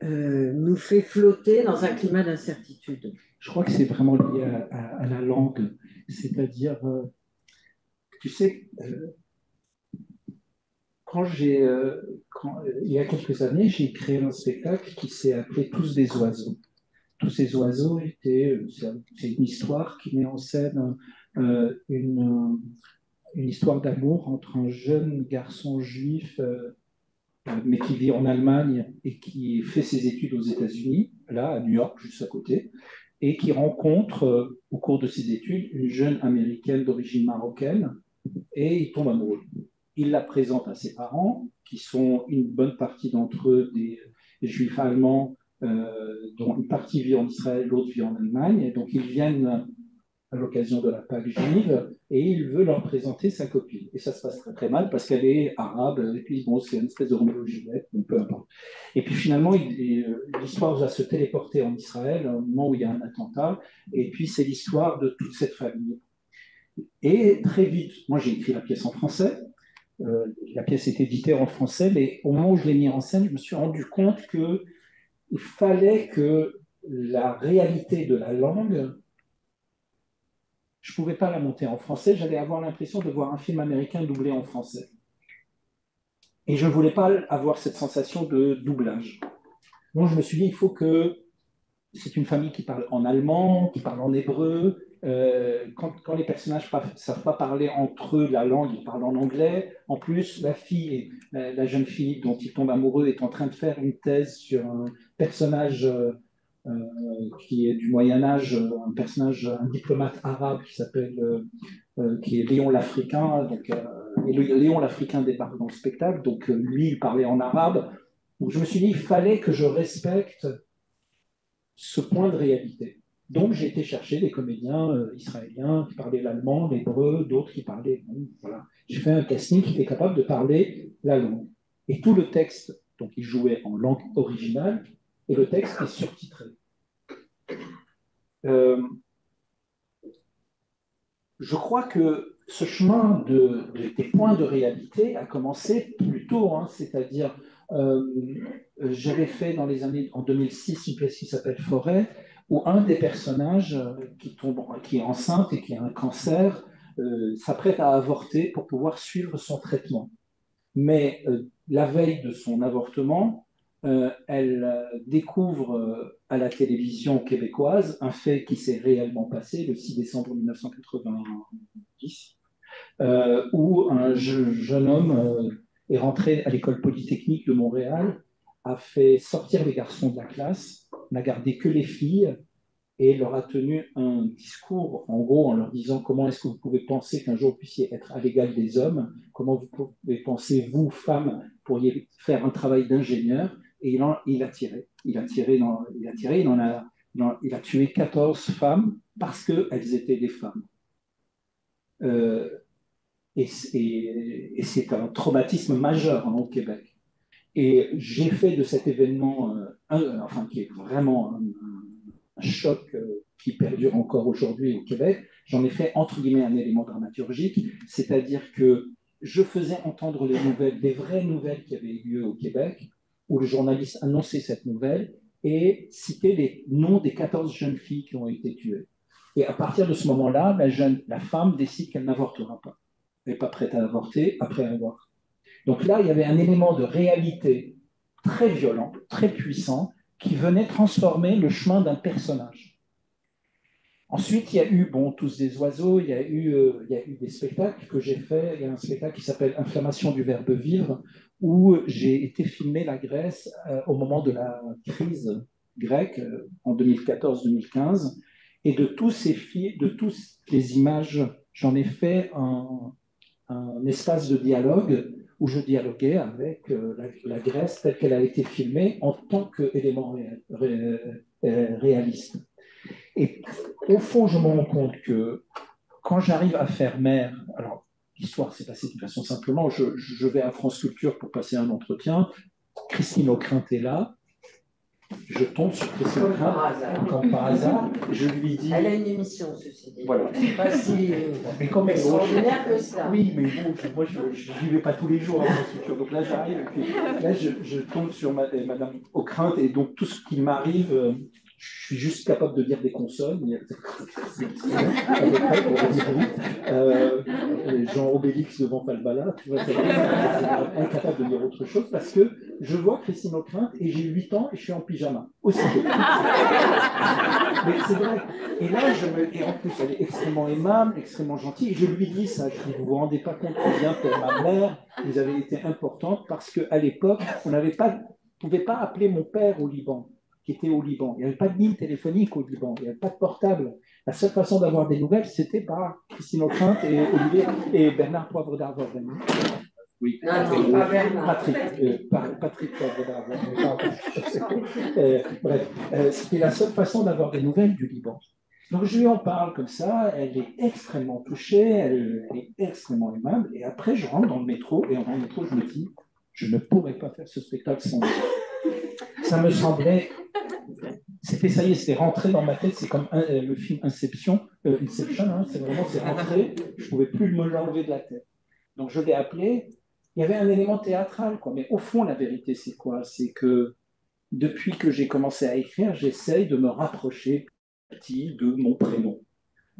nous fait flotter dans un climat d'incertitude. Je crois que c'est vraiment lié à la langue, c'est-à-dire, tu sais, il y a quelques années, j'ai créé un spectacle qui s'est appelé Tous des oiseaux. Tous ces oiseaux c'est une histoire qui met en scène une histoire d'amour entre un jeune garçon juif, mais qui vit en Allemagne et qui fait ses études aux États-Unis, là, à New York, juste à côté, et qui rencontre, au cours de ses études, une jeune américaine d'origine marocaine, et il tombe amoureux. Il la présente à ses parents, qui sont une bonne partie d'entre eux des juifs allemands, dont une partie vit en Israël, l'autre vit en Allemagne. Et donc ils viennent à l'occasion de la Pâque juive et il veut leur présenter sa copine. Et ça se passe très très mal parce qu'elle est arabe, et puis bon, c'est une espèce de Roméo et Juliette, donc peu importe. Et puis finalement, l'histoire va se téléporter en Israël au moment où il y a un attentat, et puis c'est l'histoire de toute cette famille. Et très vite, moi j'ai écrit la pièce en français, la pièce est éditée en français, mais au moment où je l'ai mis en scène, je me suis rendu compte qu'il fallait que la réalité de la langue, je ne pouvais pas la monter en français, j'allais avoir l'impression de voir un film américain doublé en français. Et je ne voulais pas avoir cette sensation de doublage. Donc je me suis dit, il faut que c'est une famille qui parle en allemand, qui parle en hébreu. Quand les personnages ne savent pas parler entre eux la langue, ils parlent en anglais. En plus, la jeune fille dont il tombe amoureux est en train de faire une thèse sur un personnage qui est du Moyen Âge, un diplomate arabe qui est Léon l'Africain. Et Léon l'Africain débarque dans le spectacle, donc lui, il parlait en arabe. Donc je me suis dit, il fallait que je respecte ce point de réalité. Donc j'ai été chercher des comédiens israéliens qui parlaient l'allemand, l'hébreu, d'autres qui parlaient. Bon, voilà. J'ai fait un casting qui était capable de parler la langue. Et tout le texte, donc il jouait en langue originale, et le texte est surtitré. Je crois que ce chemin des points de réalité a commencé plus tôt, hein, c'est-à-dire j'avais fait en 2006 une pièce qui s'appelle Forêt, où un des personnages qui est enceinte et qui a un cancer s'apprête à avorter pour pouvoir suivre son traitement. Mais la veille de son avortement, elle découvre à la télévision québécoise un fait qui s'est réellement passé le 6 décembre 1990, où un jeune homme est rentré à l'école polytechnique de Montréal, a fait sortir les garçons de la classe, n'a gardé que les filles et leur a tenu un discours, en gros, en leur disant comment est-ce que vous pouvez penser qu'un jour vous puissiez être à l'égal des hommes, comment vous pouvez penser, vous, femmes, pourriez faire un travail d'ingénieur, et il a tiré. Il a tué 14 femmes parce qu'elles étaient des femmes. Et c'est un traumatisme majeur au Québec. Et j'ai fait de cet événement, qui est vraiment un choc qui perdure encore aujourd'hui au Québec, j'en ai fait entre guillemets un élément dramaturgique, c'est-à-dire que je faisais entendre les nouvelles, des vraies nouvelles qui avaient eu lieu au Québec, où le journaliste annonçait cette nouvelle et citait les noms des 14 jeunes filles qui ont été tuées. Et à partir de ce moment-là, la femme décide qu'elle n'avortera pas. Elle n'est pas prête à avorter après avoir. Donc là, il y avait un élément de réalité très violent, très puissant, qui venait transformer le chemin d'un personnage. Ensuite, il y a eu, Tous des oiseaux, il y a eu des spectacles que j'ai faits. Il y a un spectacle qui s'appelle Inflammation du verbe vivre, où j'ai été filmer la Grèce au moment de la crise grecque en 2014-2015. Et de toutes les images, j'en ai fait un espace de dialogue où je dialoguais avec la Grèce telle qu'elle a été filmée en tant qu'élément réaliste. Et au fond, je me rends compte que quand j'arrive à faire mère, alors l'histoire s'est passée de façon simplement, je vais à France Culture pour passer un entretien, Christine Ockrent est là, je tombe sur Christine Ockrent, comme par hasard, je lui dis... Elle a une émission, ceci dit. Voilà. C'est pas si extraordinaire que ça. Oui, mais bon, moi, je n'y vais pas tous les jours à France Culture, donc là, j'arrive, et puis là, je tombe sur Madame Ockrent, et donc tout ce qui m'arrive... je suis juste capable de dire des consonnes. Jean Obélix devant Falbala, tu vois, c'est incapable de dire autre chose parce que je vois Christine Ockrent et j'ai 8 ans et je suis en pyjama. Aussi. Mais c'est vrai. Et là, et en plus, elle est extrêmement aimable, extrêmement gentille. Et je lui dis ça. Je dis, vous vous rendez pas compte combien pour ma mère, vous avez été importante parce qu'à l'époque, on ne pouvait pas appeler mon père au Liban. Qui était au Liban. Il n'y avait pas de ligne téléphonique au Liban, il n'y avait pas de portable. La seule façon d'avoir des nouvelles, c'était par Christine Ockrent et Olivier et Bernard Poivre d'Arvor. Oui, non, pas Bernard. Patrick Poivre d'Arvor. Bref, c'était la seule façon d'avoir des nouvelles du Liban. Donc je lui en parle comme ça, elle est extrêmement touchée, elle est extrêmement aimable, et après je rentre dans le métro, et dans le métro je me dis, je ne pourrais pas faire ce spectacle sans elle. Ça me semblait, c'était rentré dans ma tête, c'est comme le film Inception, hein, c'est rentré, je ne pouvais plus me l'enlever de la tête. Donc je l'ai appelé, il y avait un élément théâtral, quoi. Mais au fond, la vérité, c'est quoi? C'est que depuis que j'ai commencé à écrire, j'essaye de me rapprocher petit de mon prénom.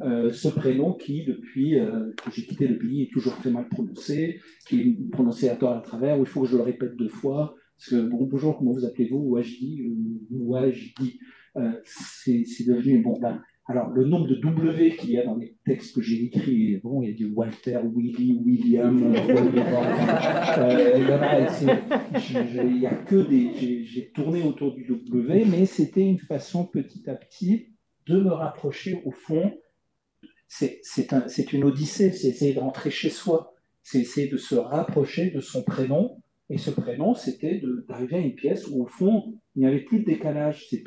Ce prénom qui, depuis que j'ai quitté le pays, est toujours très mal prononcé, qui est prononcé à tort à travers, où il faut que je le répète 2 fois. Parce que, bon, bonjour, comment vous appelez-vous? Wajdi. C'est devenu, bon, ben, alors, le nombre de W qu'il y a dans les textes que j'ai écrits, bon, il y a du Walter, Willy, William, il y a que des. J'ai tourné autour du W, mais c'était une façon petit à petit de me rapprocher au fond. C'est une odyssée, c'est essayer de rentrer chez soi, c'est essayer de se rapprocher de son prénom. Et ce prénom, c'était d'arriver à une pièce où, au fond, il n'y avait plus de décalage. C'est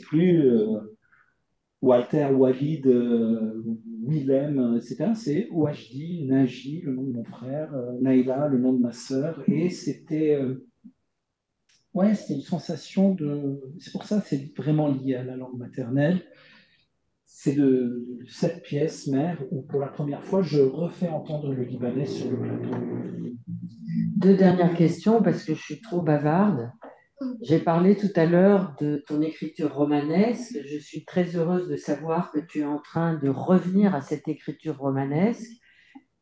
plus Walter, Walid, Willem, etc. C'est Wajdi, Naji, le nom de mon frère, Naïla, le nom de ma sœur. Et ouais, c'était une sensation de. C'est pour ça que c'est vraiment lié à la langue maternelle. C'est de cette pièce mère où, pour la première fois, je refais entendre le libanais sur le plateau. Deux dernières questions parce que je suis trop bavarde. J'ai parlé tout à l'heure de ton écriture romanesque. Je suis très heureuse de savoir que tu es en train de revenir à cette écriture romanesque.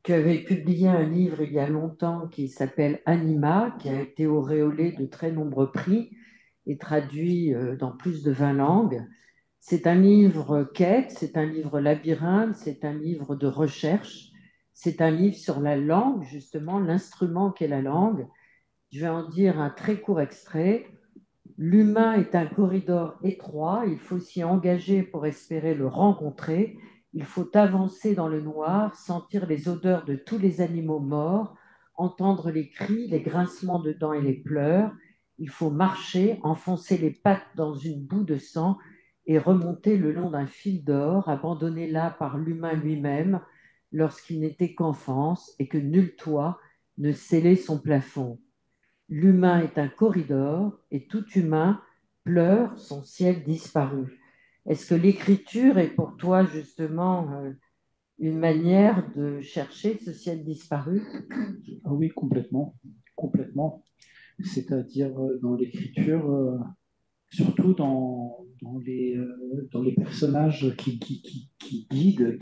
Tu avais publié un livre il y a longtemps qui s'appelle Anima, qui a été auréolé de très nombreux prix et traduit dans plus de 20 langues. C'est un livre quête, c'est un livre labyrinthe, c'est un livre de recherche, c'est un livre sur la langue, justement, l'instrument qu'est la langue. Je vais en dire un très court extrait. L'humain est un corridor étroit, il faut s'y engager pour espérer le rencontrer. Il faut avancer dans le noir, sentir les odeurs de tous les animaux morts, entendre les cris, les grincements de dents et les pleurs. Il faut marcher, enfoncer les pattes dans une boue de sang et remonter le long d'un fil d'or, abandonné là par l'humain lui-même lorsqu'il n'était qu'enfance et que nul toit ne scellait son plafond. L'humain est un corridor et tout humain pleure son ciel disparu. Est-ce que l'écriture est pour toi justement une manière de chercher ce ciel disparu? Ah oui, complètement, complètement. C'est-à-dire dans l'écriture, surtout dans les personnages qui guident,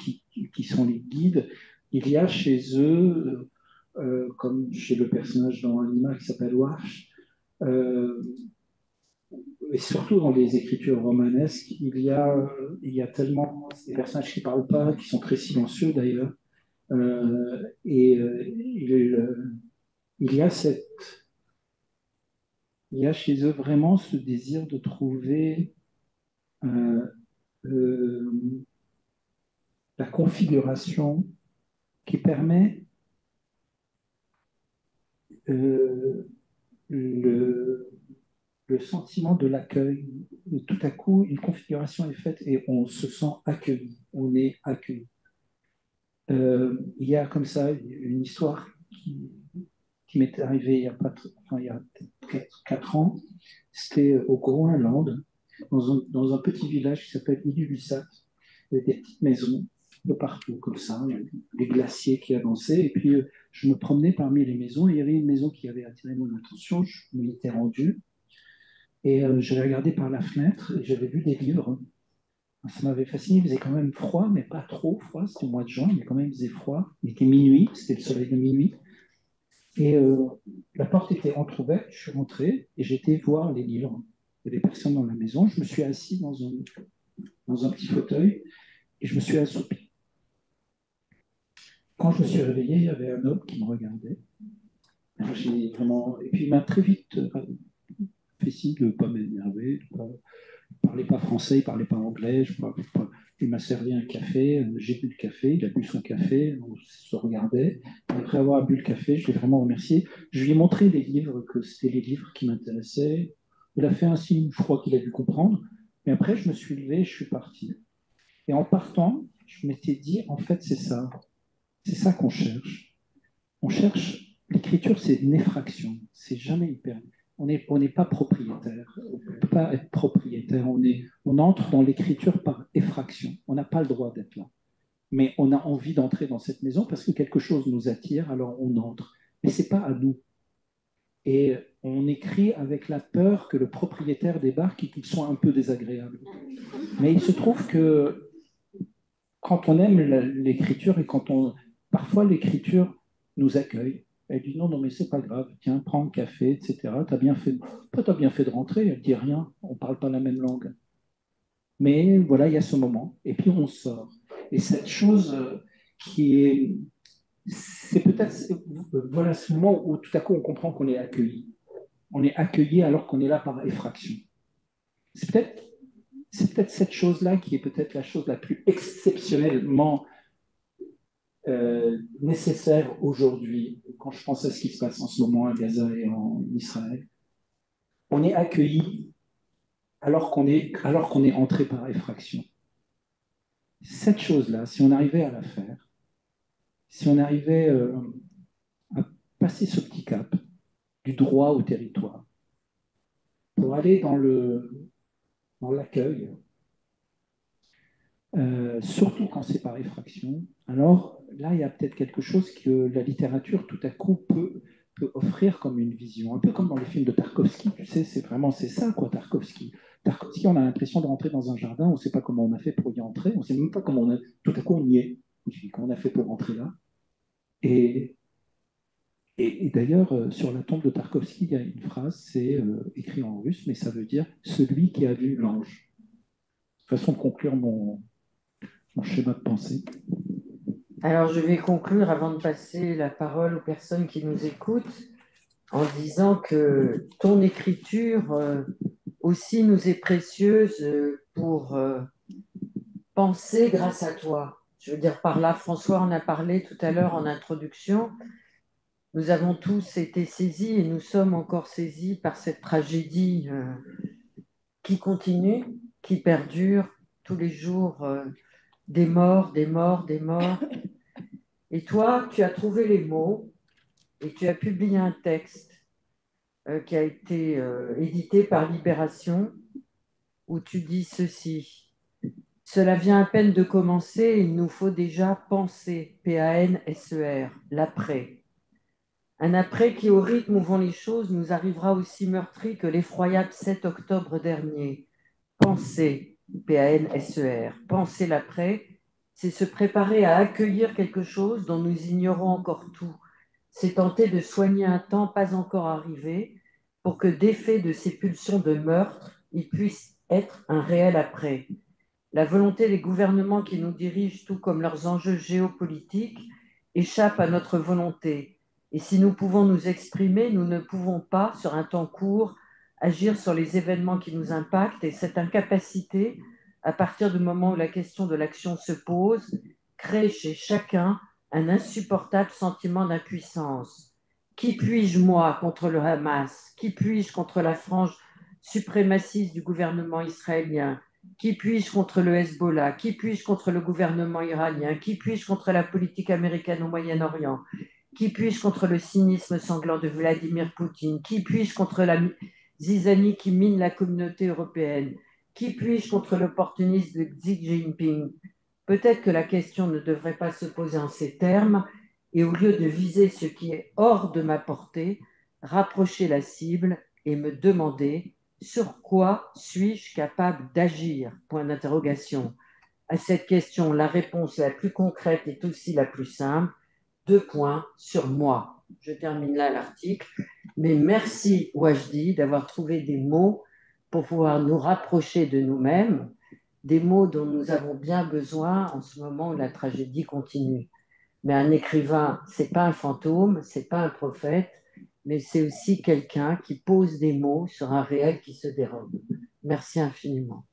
qui sont les guides, il y a chez eux, comme chez le personnage dans Anima qui s'appelle Warsh, euh, et surtout dans les écritures romanesques, il y a tellement des personnages qui ne parlent pas, qui sont très silencieux d'ailleurs. Il y a il y a chez eux vraiment ce désir de trouver euh, euh, la configuration qui permet euh, le, le sentiment de l'accueil. Tout à coup, une configuration est faite et on se sent accueilli, on est accueilli. Il y a comme ça une histoire qui m'est arrivée il y a 4 ans. C'était au Groenland, dans un petit village qui s'appelle Ilulissat. Il y avait des petites maisons de partout, comme ça, des glaciers qui avançaient. Et puis, je me promenais parmi les maisons. Et il y avait une maison qui avait attiré mon attention. Je m'y étais rendu. Et j'avais regardé par la fenêtre et j'avais vu des livres. Ça m'avait fasciné. Il faisait quand même froid, mais pas trop froid. C'était au mois de juin, mais quand même il faisait froid. Il était minuit, c'était le soleil de minuit. Et la porte était entrouverte. Je suis rentré et j'étais voir les livres. Il y avait personne dans la maison. Je me suis assis dans un petit fauteuil et je me suis assoupi. Quand je me suis réveillé, il y avait un homme qui me regardait. Alors, et puis il m'a très vite fait signe de ne pas m'énerver, de pas ne parlait pas français, il ne parlait pas anglais. Il m'a servi un café, j'ai bu le café, il a bu son café, on se regardait. Après avoir bu le café, je l'ai vraiment remercié. Je lui ai montré les livres, que c'était les livres qui m'intéressaient. Il a fait un signe, je crois qu'il a dû comprendre. Mais après, je me suis levé, je suis parti. Et en partant, je m'étais dit, en fait, c'est ça. C'est ça qu'on cherche. On cherche, l'écriture, c'est une effraction. C'est jamais hyper. On n'est pas propriétaire. On ne peut pas être propriétaire. On entre dans l'écriture par effraction. On n'a pas le droit d'être là. Mais on a envie d'entrer dans cette maison parce que quelque chose nous attire, alors on entre. Mais ce n'est pas à nous. Et on écrit avec la peur que le propriétaire débarque et qu'il soit un peu désagréable. Mais il se trouve que quand on aime l'écriture et parfois l'écriture nous accueille. Elle dit non, non, mais c'est pas grave, tiens, prends le café, etc. T'as bien fait, toi, t'as bien fait de rentrer. Elle dit rien, on parle pas la même langue. Mais voilà, il y a ce moment, et puis on sort. Et cette chose qui est, c'est peut-être, voilà, ce moment où tout à coup on comprend qu'on est accueilli. On est accueilli alors qu'on est là par effraction. C'est peut-être, c'est peut-être cette chose-là qui est peut-être la chose la plus exceptionnellement nécessaire aujourd'hui, quand je pense à ce qui se passe en ce moment à Gaza et en Israël. On est accueilli alors qu'on est entré par effraction. Cette chose-là, si on arrivait à la faire, si on arrivait à passer ce petit cap du droit au territoire, pour aller dans l'accueil, surtout quand c'est par effraction, alors là, il y a peut-être quelque chose que la littérature, tout à coup, peut offrir comme une vision. Un peu comme dans les films de Tarkovsky, tu sais, c'est ça, quoi, Tarkovsky. Tarkovsky, on a l'impression de rentrer dans un jardin, on ne sait pas comment on a fait pour y entrer, on ne sait même pas comment tout à coup, on y est. Comment on a fait pour rentrer là. Et, et d'ailleurs, sur la tombe de Tarkovsky, il y a une phrase, c'est écrit en russe, mais ça veut dire celui qui a vu l'ange. Façon de conclure mon schéma de pensée. Alors, je vais conclure avant de passer la parole aux personnes qui nous écoutent en disant que ton écriture aussi nous est précieuse pour penser grâce à toi. Je veux dire par là, François en a parlé tout à l'heure en introduction. Nous avons tous été saisis et nous sommes encore saisis par cette tragédie qui continue, qui perdure tous les jours, des morts, des morts, des morts. Et toi, tu as trouvé les mots et tu as publié un texte qui a été édité par Libération où tu dis ceci. Cela vient à peine de commencer, il nous faut déjà penser, P-A-N-S-E-R, l'après. Un après qui, au rythme où vont les choses, nous arrivera aussi meurtri que l'effroyable 7 octobre dernier. Penser, P-A-N-S-E-R, penser l'après, c'est se préparer à accueillir quelque chose dont nous ignorons encore tout. C'est tenter de soigner un temps pas encore arrivé pour que, défait de ces pulsions de meurtre, il puisse être un réel après. La volonté des gouvernements qui nous dirigent, tout comme leurs enjeux géopolitiques, échappe à notre volonté. Et si nous pouvons nous exprimer, nous ne pouvons pas, sur un temps court, agir sur les événements qui nous impactent. Et cette incapacité, à partir du moment où la question de l'action se pose, crée chez chacun un insupportable sentiment d'impuissance. Qui puis-je, moi, contre le Hamas? Qui puis-je contre la frange suprémaciste du gouvernement israélien? Qui puis-je contre le Hezbollah? Qui puis-je contre le gouvernement iranien? Qui puis-je contre la politique américaine au Moyen-Orient? Qui puis-je contre le cynisme sanglant de Vladimir Poutine? Qui puis-je contre la zizanie qui mine la communauté européenne? Qui puis-je contre l'opportunisme de Xi Jinping? Peut-être que la question ne devrait pas se poser en ces termes, et au lieu de viser ce qui est hors de ma portée, rapprocher la cible et me demander sur quoi suis-je capable d'agir? Point d'interrogation. À cette question, la réponse la plus concrète est aussi la plus simple. 2 points sur moi. Je termine là l'article. Mais merci Wajdi d'avoir trouvé des mots pour pouvoir nous rapprocher de nous-mêmes, des mots dont nous avons bien besoin en ce moment où la tragédie continue. Mais un écrivain, c'est pas un fantôme, c'est pas un prophète, mais c'est aussi quelqu'un qui pose des mots sur un réel qui se dérobe. Merci infiniment.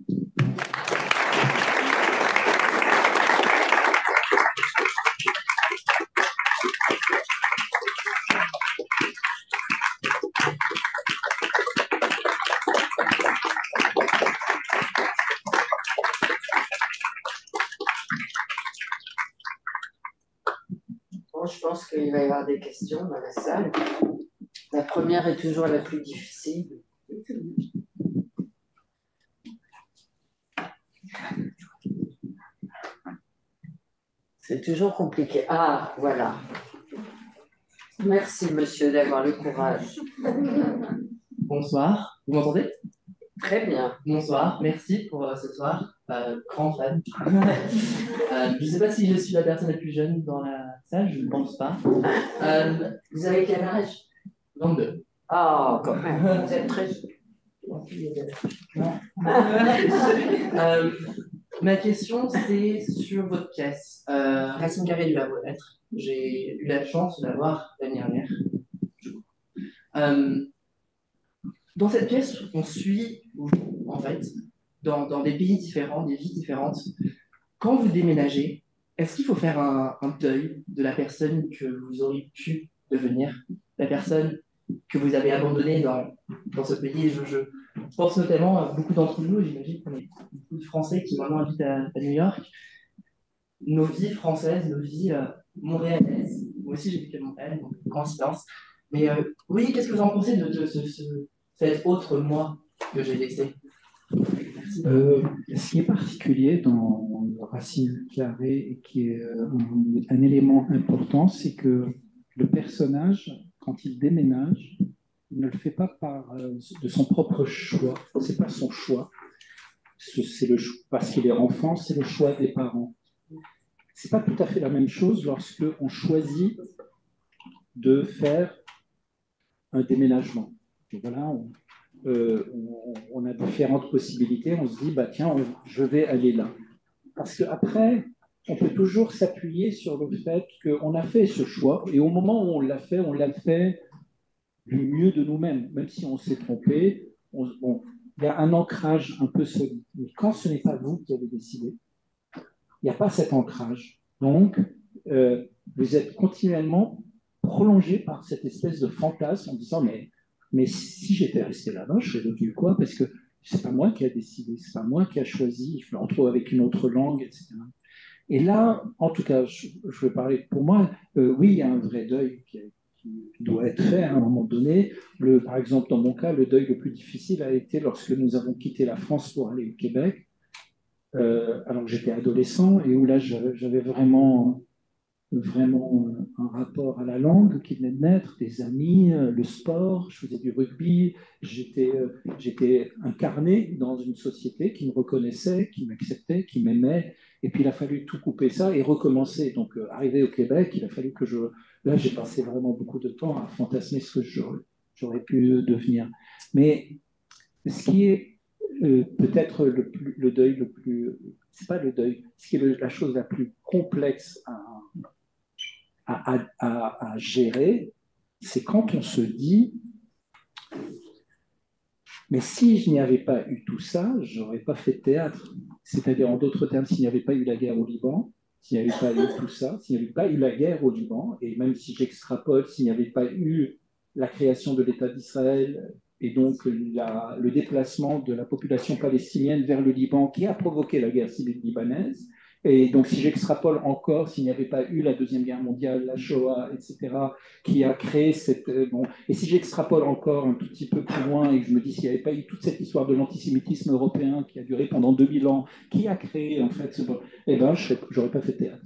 Bon, je pense qu'il va y avoir des questions dans la salle. La première est toujours la plus difficile. C'est toujours compliqué. Ah, voilà. Merci, monsieur, d'avoir le courage. Bonsoir, vous m'entendez? Très bien. Bonsoir, merci pour ce soir. Grand fan. Je ne sais pas si je suis la personne la plus jeune dans la salle, je ne pense pas. Vous avez quel âge? 22. Ah, quand même, vous êtes très... Ma question, c'est sur votre pièce. Racine carrée du Lavaux-Lettres. J'ai eu la chance de la voir l'année dernière. Euh, Dans cette pièce, on suit vous, en fait, dans des pays différents, des vies différentes. Quand vous déménagez, est-ce qu'il faut faire un deuil de la personne que vous auriez pu devenir, la personne que vous avez abandonnée dans ce pays? Je pense notamment à beaucoup d'entre nous, j'imagine qu'on est beaucoup de Français qui maintenant habitent à New York. Nos vies françaises, nos vies montréalaises. Moi aussi, j'ai vécu à Montréal, donc coïncidence. Mais oui, qu'est-ce que vous en pensez de cet autre moi que j'ai laissé? Ce qui est particulier dans Racine carrée et qui est un élément important, c'est que le personnage, quand il déménage, il ne le fait pas de son propre choix. C'est pas son choix. Parce qu'il est enfant, c'est le choix des parents. C'est pas tout à fait la même chose lorsque on choisit de faire un déménagement. Et voilà, on a différentes possibilités. On se dit, bah tiens, je vais aller là. Parce qu'après, on peut toujours s'appuyer sur le fait qu'on a fait ce choix, et au moment où on l'a fait du mieux de nous-mêmes, même si on s'est trompé. Il y a un ancrage un peu solide. Mais quand ce n'est pas vous qui avez décidé, il n'y a pas cet ancrage. Donc, vous êtes continuellement prolongé par cette espèce de fantasme en disant, mais si j'étais resté là-bas, je serais devenu quoi? Parce que c'est pas moi qui a décidé, c'est pas moi qui a choisi, je me retrouve avec une autre langue, etc. Et là, en tout cas, je veux parler pour moi, oui, il y a un vrai deuil qui doit être fait à un moment donné. Par exemple, dans mon cas, le deuil le plus difficile a été lorsque nous avons quitté la France pour aller au Québec, alors que j'étais adolescent, et où là, j'avais vraiment un rapport à la langue qui venait de naître, des amis, le sport, je faisais du rugby, j'étais incarné dans une société qui me reconnaissait, qui m'acceptait, qui m'aimait, et puis il a fallu tout couper ça et recommencer. Donc, arrivé au Québec, il a fallu que Là, j'ai passé vraiment beaucoup de temps à fantasmer ce que j'aurais pu devenir. Mais ce qui est peut-être le deuil le plus... C'est pas le deuil, ce qui est la chose la plus complexe à gérer, c'est quand on se dit, mais si je n'y avais pas eu tout ça, je n'aurais pas fait de théâtre. C'est-à-dire, en d'autres termes, s'il n'y avait pas eu la guerre au Liban, s'il n'y avait pas eu tout ça, s'il n'y avait pas eu la guerre au Liban, et même si j'extrapole, s'il n'y avait pas eu la création de l'État d'Israël et donc le déplacement de la population palestinienne vers le Liban qui a provoqué la guerre civile libanaise, et donc si j'extrapole encore, s'il n'y avait pas eu la Deuxième Guerre mondiale, la Shoah, etc., qui a créé cette... bon, et si j'extrapole encore un tout petit peu plus loin et que je me dis s'il n'y avait pas eu toute cette histoire de l'antisémitisme européen qui a duré pendant 2000 ans, qui a créé en fait ce... Eh ben, je n'aurais pas fait de théâtre.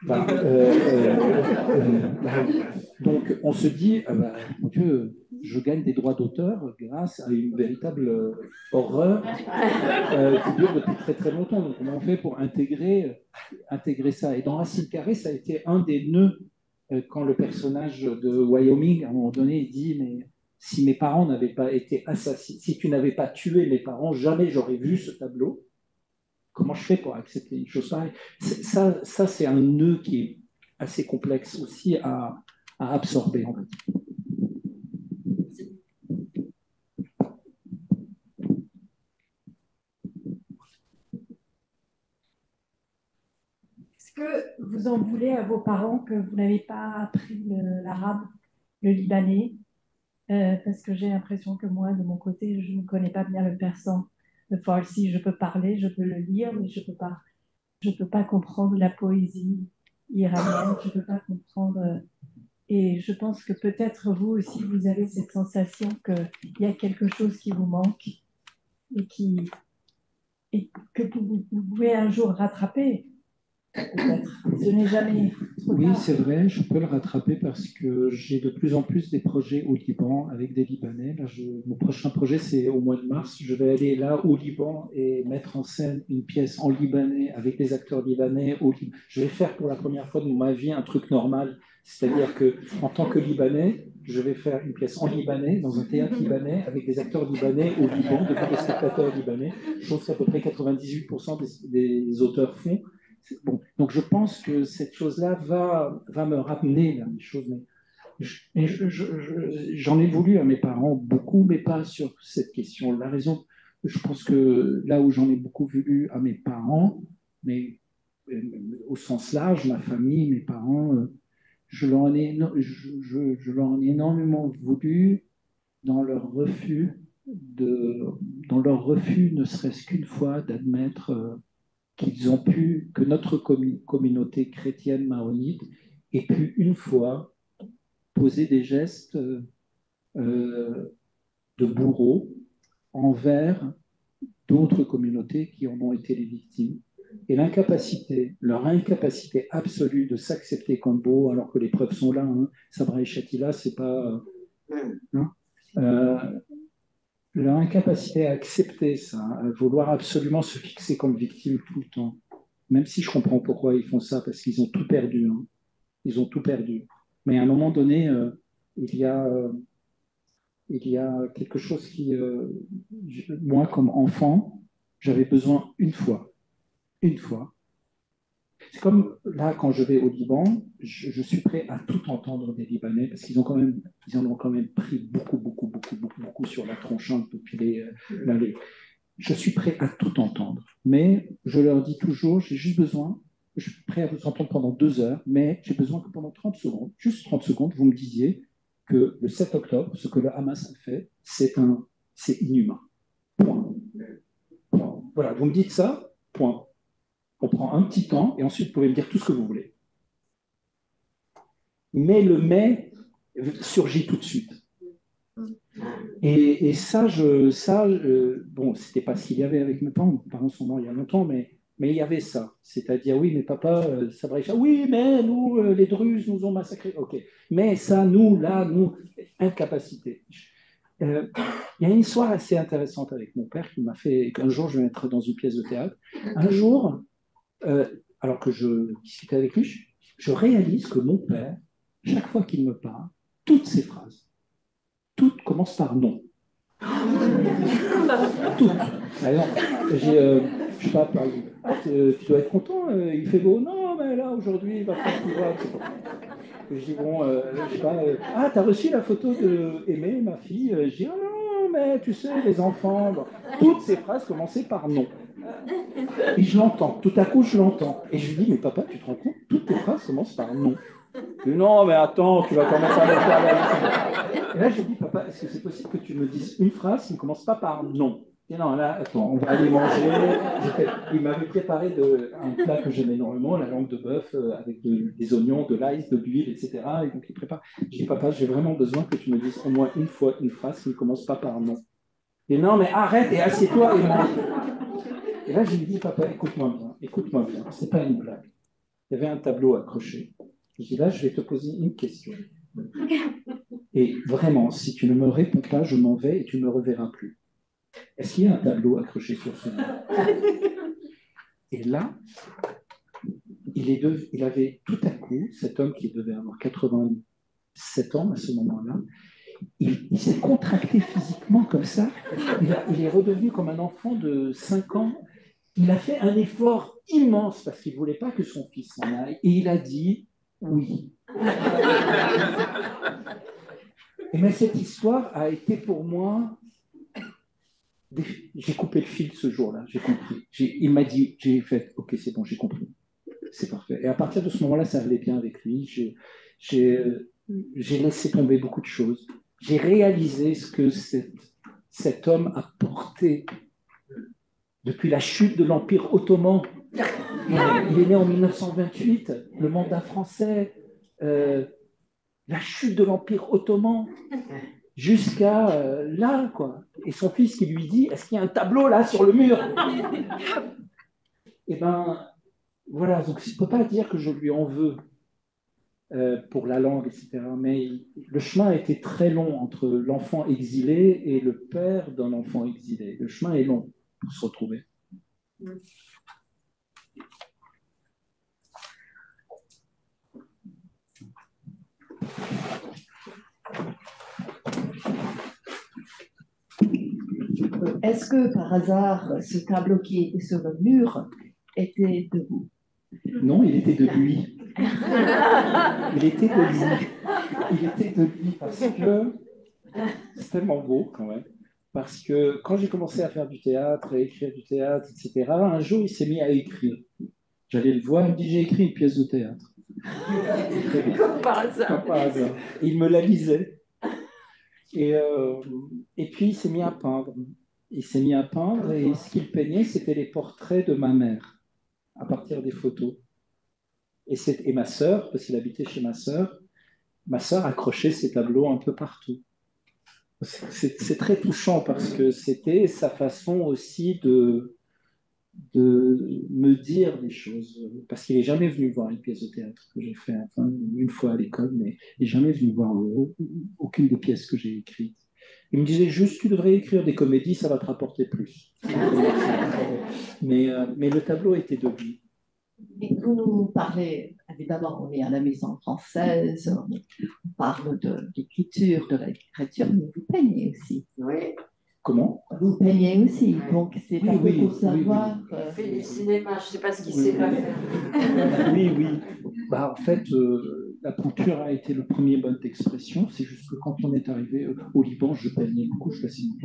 Enfin, donc on se dit, bah, mon Dieu, je gagne des droits d'auteur grâce à une véritable horreur qui dure depuis très très longtemps. Donc comment on fait pour intégrer ça? Et dans Racine carrée, ça a été un des nœuds quand le personnage de Wyoming, à un moment donné, il dit, mais si mes parents n'avaient pas été assassinés, si tu n'avais pas tué mes parents, jamais j'aurais vu ce tableau. Comment je fais pour accepter une chose pareille? Ça, c'est un nœud qui est assez complexe aussi à absorber, en fait. Est-ce que vous en voulez à vos parents que vous n'avez pas appris l'arabe, le libanais? Parce que j'ai l'impression que moi, de mon côté, je ne connais pas bien le persan. Le farsi, je peux parler, je peux le lire, mais je peux pas comprendre la poésie iranienne, je peux pas comprendre. Et je pense que peut-être vous aussi, vous avez cette sensation qu'il y a quelque chose qui vous manque et que vous pouvez un jour rattraper. peut-être. Ce n'est jamais trop Oui, tard. c'est vrai, je peux le rattraper parce que j'ai de plus en plus des projets au Liban avec des Libanais. Là, mon prochain projet, c'est au mois de mars. Je vais aller là au Liban et mettre en scène une pièce en libanais avec des acteurs libanais. Je vais faire pour la première fois de ma vie un truc normal. C'est-à-dire que, en tant que Libanais, je vais faire une pièce en libanais, dans un théâtre libanais, avec des acteurs libanais au Liban, devant des spectateurs libanais, chose qu'à peu près 98% des auteurs font. Bon, donc je pense que cette chose-là va me ramener là, des choses. Mais j'en ai voulu à mes parents beaucoup, mais pas sur cette question. La raison, je pense que là où j'en ai beaucoup voulu à mes parents, mais au sens large, ma famille, mes parents, je leur en ai énormément voulu dans leur refus dans leur refus, ne serait-ce qu'une fois, d'admettre qu'ils ont pu, que notre communauté chrétienne maronite ait pu une fois poser des gestes de bourreau envers d'autres communautés qui en ont été les victimes. Et leur incapacité absolue de s'accepter comme beau, alors que les preuves sont là, hein. Sabra et Shatila, c'est pas. Hein, euh, leur incapacité à accepter ça, à vouloir absolument se fixer comme victime tout le temps, même si je comprends pourquoi ils font ça, parce qu'ils ont tout perdu. Hein. Ils ont tout perdu. Mais à un moment donné, il y a, euh, il y a quelque chose moi, comme enfant, j'avais besoin une fois. C'est comme là, quand je vais au Liban, je suis prêt à tout entendre des Libanais, parce ils en ont quand même pris beaucoup sur la tronche depuis je suis prêt à tout entendre. Mais je leur dis toujours, j'ai juste besoin, je suis prêt à vous entendre pendant 2 heures, mais j'ai besoin que pendant 30 secondes, juste 30 secondes, vous me disiez que le 7 octobre, ce que le Hamas a fait, c'est inhumain. Point. Point. Voilà, vous me dites ça, point. On prend un petit temps et ensuite vous pouvez me dire tout ce que vous voulez. Mais le mais surgit tout de suite. Et bon, c'était pas ce qu'il y avait avec mes parents sont morts il y a longtemps, mais il y avait ça. C'est-à-dire, oui, mais papa, ça va échapper. Oui, mais nous, les Druzes nous ont massacrés. Ok. Mais ça, nous, incapacité. Il y a une histoire assez intéressante avec mon père qui m'a fait qu'un jour, je vais être dans une pièce de théâtre. Un jour, alors que je discutais avec lui, je réalise que mon père, chaque fois qu'il me parle, toutes ses phrases, toutes commencent par non. Toutes. Par exemple, je sais pas, tu dois être content, il fait beau. Non, mais là, aujourd'hui, il va faire tout voir. Je dis, bon, je sais pas, t'as reçu la photo de Aimée, ma fille? Je dis, ah non, mais tu sais, les enfants. Bon. Toutes ces phrases commençaient par non. Et je l'entends, tout à coup, je l'entends. Et je lui dis, mais papa, tu te rends compte, toutes tes phrases commencent par non. Je dis, non, mais attends, tu vas commencer à me faire la... Et là, je dis, papa, est-ce que c'est possible que tu me dises une phrase qui ne commence pas par non? Et non, là, attends, on va aller manger. Il m'avait préparé un plat que j'aime énormément, la langue de bœuf, avec des oignons, de l'ail, de l'huile, etc. Et donc, il prépare. Je dis, papa, j'ai vraiment besoin que tu me dises au moins une fois une phrase qui ne commence pas par non. Et non, mais arrête et assieds-toi et mange. Et là, je lui dis, papa, écoute-moi bien, c'est pas une blague. Il y avait un tableau accroché. Je dis, là, je vais te poser une question. Et vraiment, si tu ne me réponds pas, je m'en vais et tu ne me reverras plus. Est-ce qu'il y a un tableau accroché sur ce mur? Et là, il avait tout à coup, cet homme qui devait avoir 87 ans à ce moment-là, il s'est contracté physiquement comme ça. Il est redevenu comme un enfant de 5 ans. Il a fait un effort immense parce qu'il ne voulait pas que son fils s'en aille. Et il a dit oui. Mais cette histoire a été pour moi... J'ai coupé le fil ce jour-là, j'ai compris. Il m'a dit, j'ai fait, ok, c'est bon, j'ai compris. C'est parfait. Et à partir de ce moment-là, ça allait bien avec lui. J'ai laissé tomber beaucoup de choses. J'ai réalisé ce que cet homme a porté depuis la chute de l'Empire ottoman. Il est né en 1928, le mandat français, la chute de l'Empire ottoman, jusqu'à là, quoi. Et son fils qui lui dit, est-ce qu'il y a un tableau là sur le mur? Eh bien, voilà, donc je ne peux pas dire que je lui en veux pour la langue, etc. Mais le chemin a été très long entre l'enfant exilé et le père d'un enfant exilé. Le chemin est long pour se retrouver. Est-ce que par hasard, ce tableau qui était sur le mur était de vous? Non, il était de lui. Il était de lui. Il était de lui parce que c'est tellement beau quand même. Parce que quand j'ai commencé à faire du théâtre, à écrire du théâtre, etc., un jour il s'est mis à écrire. J'allais le voir, il me dit j'ai écrit une pièce de théâtre. Comme par hasard. Comme par hasard. Et il me la lisait. Et puis il s'est mis à peindre. Il s'est mis à peindre et ce qu'il peignait, c'était les portraits de ma mère à partir des photos. Et ma sœur, parce qu'il habitait chez ma sœur accrochait ses tableaux un peu partout. C'est très touchant parce que c'était sa façon aussi de me dire des choses. Parce qu'il n'est jamais venu voir une pièce de théâtre que j'ai fait enfin, une fois à l'école, mais il n'est jamais venu voir aucune des pièces que j'ai écrites. Il me disait juste, tu devrais écrire des comédies, ça va te rapporter plus. Mais le tableau était de lui. Et vous nous parlez, évidemment, on est à la maison française, on parle de l'écriture, de la littérature, mais vous peignez aussi. Oui. Comment? Vous peignez aussi, donc c'est un peu pour savoir. Il fait du cinéma, je ne sais pas ce qu'il sait pas faire. Oui. Bah, en fait, la peinture a été le premier mode d'expression. C'est juste que quand on est arrivé au Liban, je peignais beaucoup, je suis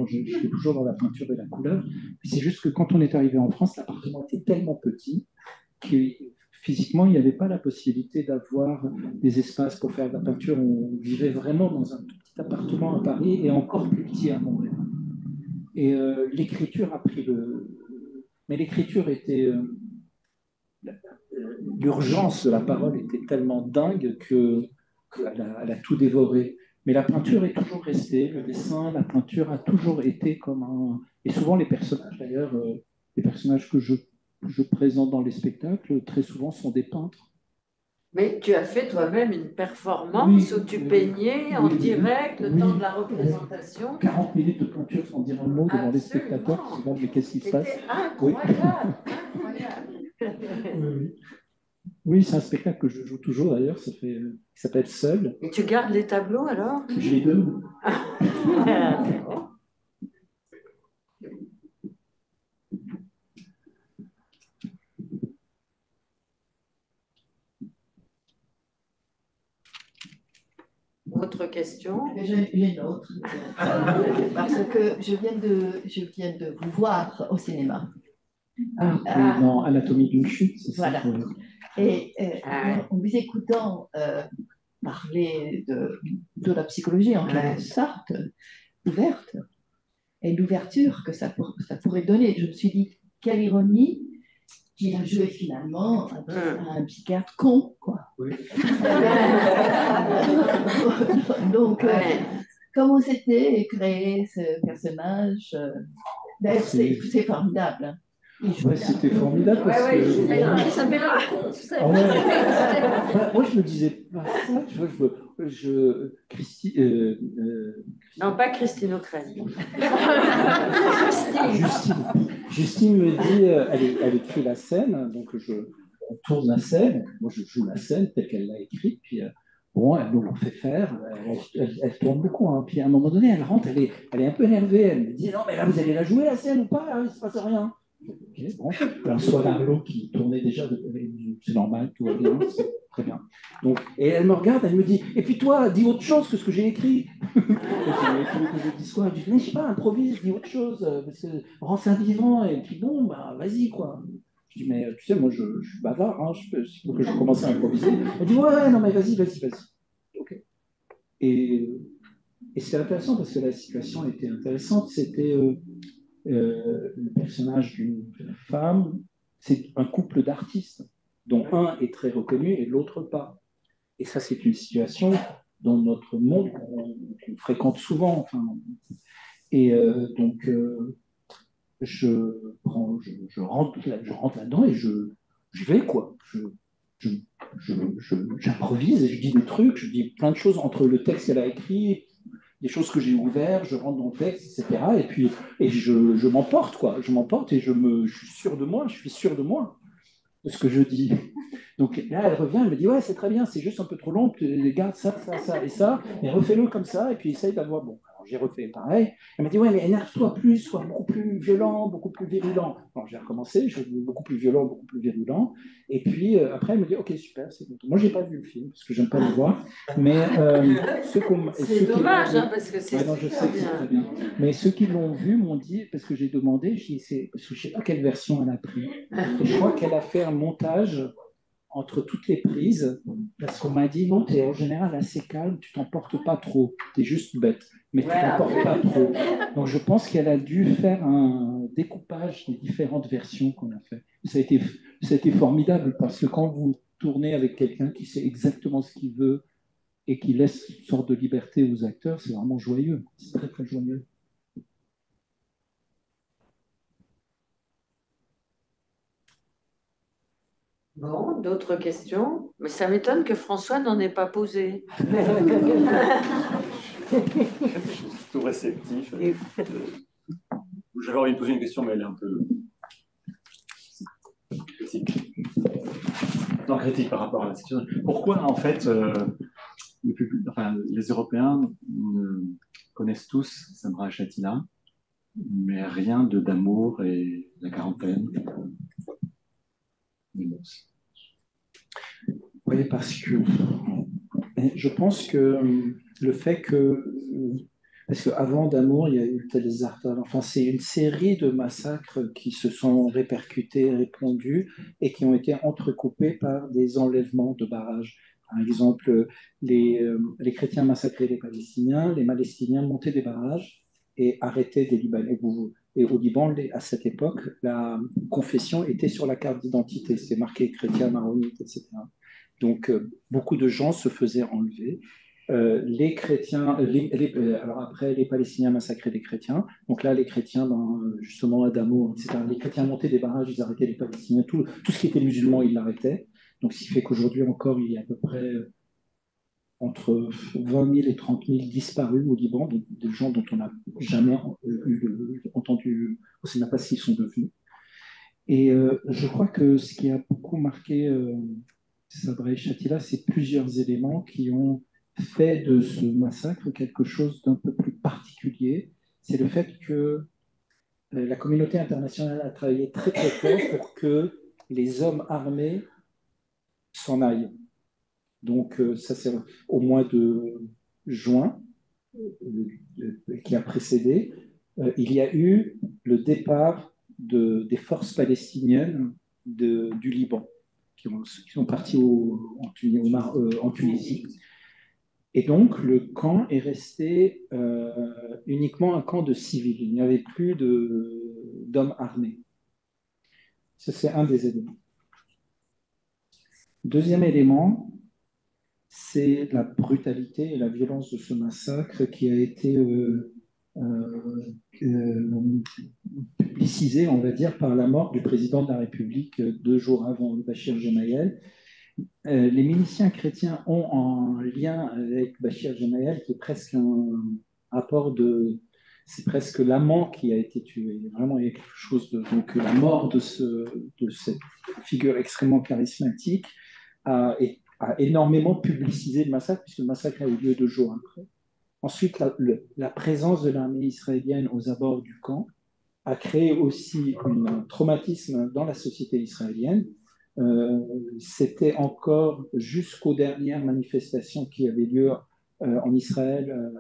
toujours dans la peinture et la couleur. C'est juste que quand on est arrivé en France, l'appartement était tellement petit que physiquement, il n'y avait pas la possibilité d'avoir des espaces pour faire de la peinture. On vivait vraiment dans un tout petit appartement à Paris et encore plus petit à Montréal. Et l'écriture a pris le... Mais l'écriture était... l'urgence de la parole était tellement dingue qu'elle a tout dévoré. Mais la peinture est toujours restée, le dessin, la peinture a toujours été comme un... Et souvent les personnages, d'ailleurs, les personnages que je présente dans les spectacles, très souvent sont des peintres. Mais tu as fait toi-même une performance où tu peignais en direct le temps de la représentation. 40 minutes de peinture sans dire un mot devant les spectateurs qui se demandent mais qu'est-ce qui se passe? C'était incroyable, incroyable. Oui, c'est un spectacle que je joue toujours d'ailleurs, qui s'appelle Seul. Et tu gardes les tableaux alors? Je les donne. Autre question? J'ai une autre. Parce que je viens de vous voir au cinéma. Oui, dans Anatomie d'une chute, c'est voilà. Ça. Et en vous écoutant parler de la psychologie en quelque sorte ouverte et l'ouverture que ça pourrait donner, je me suis dit, quelle ironie qu'il a joué finalement un psychiatre con, quoi. Oui. Donc, comment c'était créer ce personnage c'est formidable. Hein. Ouais, c'était formidable parce que... Il s'appelle un con, tu sais. Moi, je me disais pas ça, tu vois, Non, pas Christine O'Crane. Justine me dit, elle écrit la scène, donc on tourne la scène, moi je joue la scène telle qu'elle l'a écrite, puis bon, elle nous l'en fait faire, elle tourne beaucoup, hein, puis à un moment donné, elle rentre, elle est un peu énervée, elle me dit, non mais là vous allez la jouer la scène ou pas, là, il ne se passe rien. Okay, bon. Alors, soit Arlo qui tournait déjà, c'est normal, tout va bien, c'est très bien. Donc, et elle me regarde, elle me dit, et puis toi, dis autre chose que ce que j'ai écrit. Et puis, je dis quoi? Je dis, mais je sais pas, improvise, dis autre chose, parce que rends ça vivant, et puis bon, bah vas-y, quoi. Je dis, mais tu sais, moi, je suis bavard, hein, il faut que je commence à improviser. Elle dit, ouais, non, mais vas-y. Ok. Et c'est intéressant parce que la situation était intéressante, c'était... le personnage d'une femme, c'est un couple d'artistes, dont un est très reconnu et l'autre pas. Et ça, c'est une situation dans notre monde qu'on fréquente souvent. Enfin, et donc, je rentre là-dedans et je j'y vais, quoi. Je, J'improvise, je dis des trucs, je dis plein de choses entre le texte qu'elle a écrit, des choses que j'ai ouvertes, je rentre dans le texte, etc. Et puis, je m'emporte, quoi. Je m'emporte et je suis sûr de moi, je suis sûr de moi, de ce que je dis. Donc là, elle revient, elle me dit, ouais, c'est très bien, c'est juste un peu trop long, garde ça, ça, ça et ça, et refais-le comme ça, et puis essaye d'avoir, bon, alors j'ai refait pareil. Elle m'a dit, ouais, mais énerve-toi plus, sois beaucoup plus violent, beaucoup plus virulent. Alors j'ai recommencé, je suis beaucoup plus violent, beaucoup plus virulent, et puis après, elle me dit, ok, super, c'est bon. Moi, j'ai pas vu le film, parce que j'aime pas le voir, mais c'est dommage, hein, parce que c'est ouais, non, je sais que c'est très bien. Mais ceux qui l'ont vu m'ont dit, parce que j'ai demandé, parce que je ne sais pas quelle version elle a pris. Et je crois qu'elle a fait un montage entre toutes les prises, parce qu'on m'a dit, non, tu es en général assez calme, tu t'emportes pas trop, tu es juste bête, mais tu t'emportes pas trop. Donc je pense qu'elle a dû faire un découpage des différentes versions qu'on a fait. Ça a été formidable, parce que quand vous tournez avec quelqu'un qui sait exactement ce qu'il veut, et qui laisse une sorte de liberté aux acteurs, c'est vraiment joyeux. C'est très, très joyeux. Bon, d'autres questions? Mais ça m'étonne que François n'en ait pas posé. Je suis plutôt réceptif. J'avais envie de poser une question, mais elle est un peu critique. Non, critique par rapport à la situation. Pourquoi, en fait, les Européens connaissent tous Sabra Chatila, mais rien d'amour et la quarantaine des mœurs? Oui, parce que je pense que le fait que... Parce qu'avant d'Amour, il y a eu Telezartan. Enfin, c'est une série de massacres qui se sont répercutés, répandus, et qui ont été entrecoupés par des enlèvements de barrages. Par exemple, les chrétiens massacraient les Palestiniens, les Palestiniens montaient des barrages et arrêtaient des Libanais. Et au Liban, à cette époque, la confession était sur la carte d'identité. C'était marqué chrétien, maronite, etc. Donc, beaucoup de gens se faisaient enlever. Les chrétiens, alors après, les Palestiniens massacraient les chrétiens. Donc là, les chrétiens, justement, Adamo, etc., les chrétiens montaient des barrages, ils arrêtaient les Palestiniens. Tout ce qui était musulman, ils l'arrêtaient. Donc, ce qui fait qu'aujourd'hui encore, il y a à peu près entre 20 000 et 30 000 disparus au Liban, donc des gens dont on n'a jamais entendu, on ne sait même pas ce qu'ils sont devenus. Et je crois que ce qui a beaucoup marqué Sabra et Shatila, c'est plusieurs éléments qui ont fait de ce massacre quelque chose d'un peu plus particulier. C'est le fait que la communauté internationale a travaillé très très fort pour que les hommes armés s'en aillent. Donc ça c'est au mois de juin qui a précédé, il y a eu le départ des forces palestiniennes du Liban qui sont partis en Tunisie. Et donc, le camp est resté uniquement un camp de civils. Il n'y avait plus d'hommes armés. Ça, c'est un des éléments. Deuxième élément, c'est la brutalité et la violence de ce massacre qui a été publicisé, on va dire, par la mort du président de la République 2 jours avant Bachir Gemayel. Les miliciens chrétiens ont en lien avec Bachir Gemayel, qui est presque un rapport de... C'est presque l'amant qui a été tué. Vraiment, il y a quelque chose de... Donc, la mort de cette figure extrêmement charismatique a énormément publicisé le massacre, puisque le massacre a eu lieu 2 jours après. Ensuite, la présence de l'armée israélienne aux abords du camp a créé aussi un traumatisme dans la société israélienne. C'était encore jusqu'aux dernières manifestations qui avaient lieu en Israël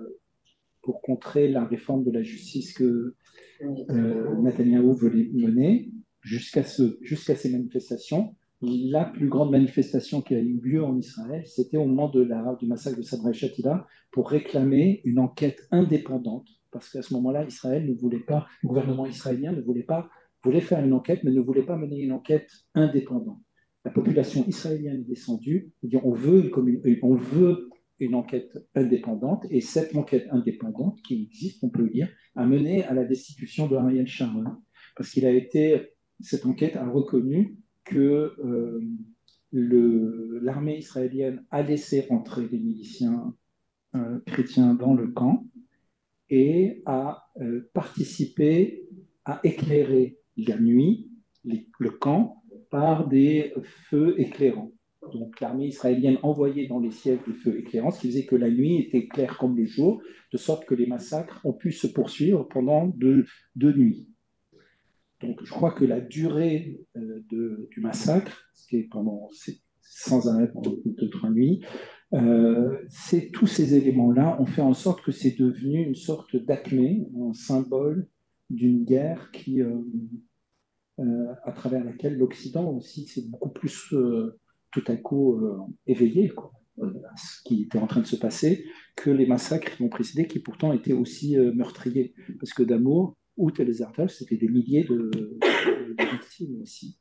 pour contrer la réforme de la justice que Netanyahou voulait mener. Jusqu'à ces manifestations, la plus grande manifestation qui a eu lieu en Israël, c'était au moment du massacre de Sabra et Shatila, pour réclamer une enquête indépendante, parce qu'à ce moment-là, Israël ne voulait pas, le gouvernement israélien voulait faire une enquête, mais ne voulait pas mener une enquête indépendante. La population israélienne est descendue, et dit on veut une enquête indépendante, et cette enquête indépendante qui existe, on peut le dire, a mené à la destitution de Ariel Sharon, parce cette enquête a reconnu que l'armée israélienne a laissé rentrer les miliciens chrétiens dans le camp et a participé à éclairer la nuit le camp par des feux éclairants. Donc l'armée israélienne envoyait dans les ciels des feux éclairants, ce qui faisait que la nuit était claire comme le jour, de sorte que les massacres ont pu se poursuivre pendant deux nuits. Donc je crois que la durée du massacre, c'était sans arrêt pendant 2-3 nuits, tous ces éléments-là ont fait en sorte que c'est devenu une sorte d'acmé, un symbole d'une guerre à travers laquelle l'Occident aussi s'est beaucoup plus tout à coup éveillé à ce qui était en train de se passer que les massacres qui ont précédé, qui pourtant étaient aussi meurtriers. Parce que d'amour ou Telezartal, c'était des milliers de victimes aussi.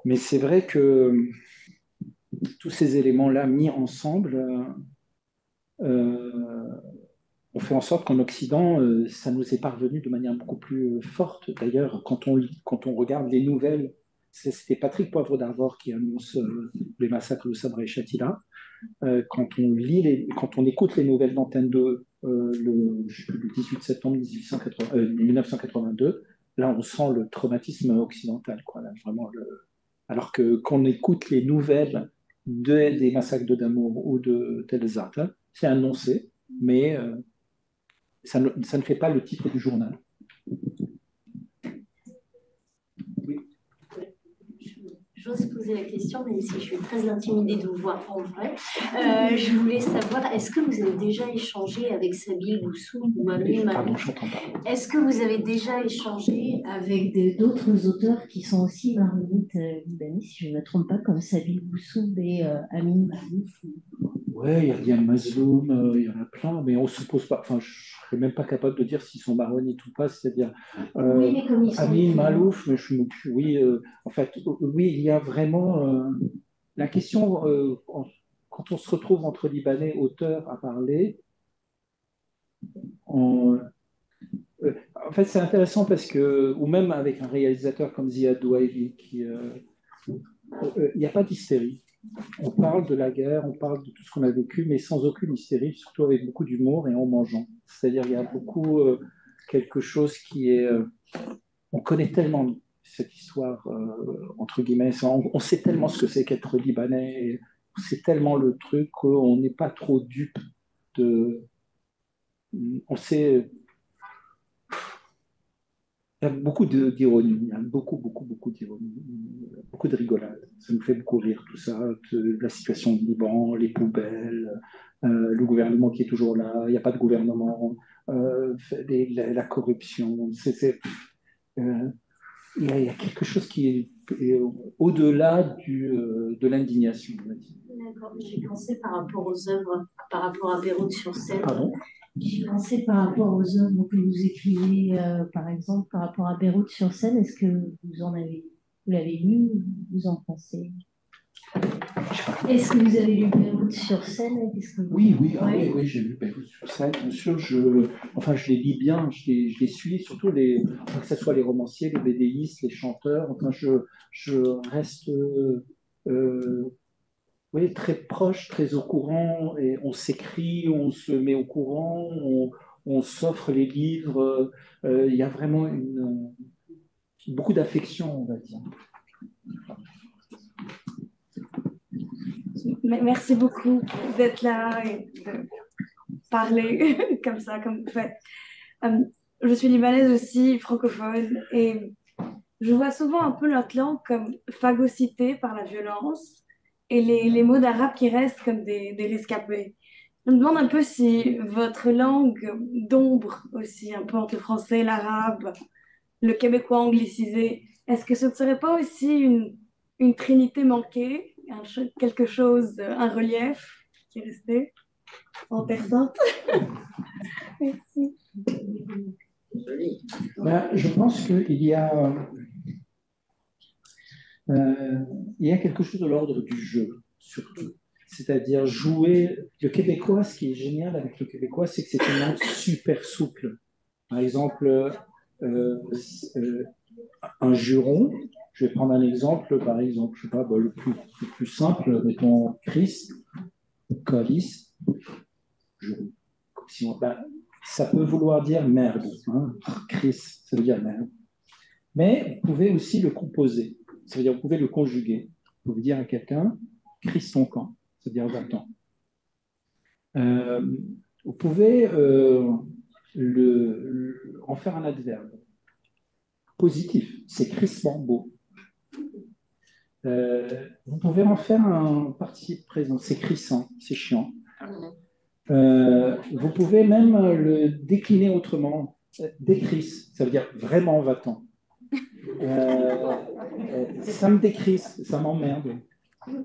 Mais c'est vrai que tous ces éléments-là mis ensemble ont fait en sorte qu'en Occident, ça nous est parvenu de manière beaucoup plus forte. D'ailleurs, quand on regarde les nouvelles, c'était Patrick Poivre d'Arvor qui annonce les massacres de Sabra et Shatila. Quand on écoute les nouvelles d'Antenne 2 le 18 septembre 1982, là, on sent le traumatisme occidental, quoi, là, vraiment alors que qu'on écoute les nouvelles des massacres de Damour ou de Tel Zarta, c'est annoncé, mais ça ne fait pas le titre du journal. Oui. J'ose poser la question, même si je suis très intimidée de vous voir en vrai. Je voulais savoir, est-ce que vous avez déjà échangé avec Sabine Boussou ou Amin Malouf? Est-ce que vous avez déjà échangé avec d'autres auteurs qui sont aussi maronite libanais, si je ne me trompe pas, comme Sabine Boussou et Amin Malouf? Oui, il y a Diane Mazloum, il y en a plein, mais on ne se pose pas. Enfin, je ne serais même pas capable de dire s'ils sont maronites ou pas. C'est-à-dire, oui, mais comme ils sont Amin Malouf, mais oui, en fait, oui, il y a vraiment la question quand on se retrouve entre Libanais auteurs à parler. En fait, c'est intéressant parce que, ou même avec un réalisateur comme Ziad Douaili, il n'y a pas d'hystérie. On parle de la guerre, on parle de tout ce qu'on a vécu, mais sans aucune hystérie, surtout avec beaucoup d'humour et en mangeant. C'est-à-dire qu'il y a beaucoup quelque chose qui est... on connaît tellement cette histoire, entre guillemets, on sait tellement ce que c'est qu'être libanais, et on sait tellement le truc qu'on n'est pas trop dupe de... On sait... Il y a beaucoup d'ironie, il y a beaucoup d'ironie, beaucoup de rigolade. Ça nous fait beaucoup rire tout ça, la situation du Liban, les poubelles, le gouvernement qui est toujours là, il n'y a pas de gouvernement, la corruption. Il y a quelque chose qui est au-delà de l'indignation. D'accord, j'ai pensé par rapport aux œuvres, par rapport à Beyrouth sur scène. Pardon? J'ai pensé par rapport aux œuvres que vous écrivez, par exemple, par rapport à Beyrouth sur scène. Est-ce que vous l'avez lu, vous en pensez? Est-ce que vous avez lu Beyrouth sur scène? Oui, oui, j'ai lu Beyrouth sur scène, bien sûr. Je les lis bien, je les suis, surtout que ce soit les romanciers, les BDistes, les chanteurs. Enfin, je reste oui, très proche, très au courant, et on s'écrit, on se met au courant, on s'offre les livres. Il y a vraiment beaucoup d'affection, on va dire. Merci beaucoup d'être là et de parler comme ça, comme vous faites. Je suis libanaise aussi, francophone, et je vois souvent un peu notre langue comme phagocytée par la violence et les mots d'arabe qui restent comme des rescapés. Je me demande un peu si votre langue d'ombre aussi, un peu entre le français et l'arabe, le québécois anglicisé, est-ce que ce ne serait pas aussi une trinité manquée, quelque chose, un relief qui est resté en Terre Sainte? Merci. Je pense qu'il y a quelque chose de l'ordre du jeu, surtout. C'est-à-dire jouer. Le québécois, ce qui est génial avec le québécois, c'est que c'est une langue super souple. Par exemple, un juron, Je vais prendre un exemple, par exemple, je sais pas, le plus simple, mettons Christ, Colis, ça peut vouloir dire merde. Hein. Christ, ça veut dire merde. Mais vous pouvez aussi le composer. Ça veut dire vous pouvez le conjuguer. Vous pouvez dire à quelqu'un, Christ ton camp. Ça veut dire va-t'en. Vous pouvez en faire un adverbe positif. C'est crissement beau. Vous pouvez en faire un participe présent. C'est crissant, c'est chiant. Vous pouvez même le décliner autrement. Décrisse, ça veut dire vraiment va-t'en. Ça me décrisse, ça m'emmerde.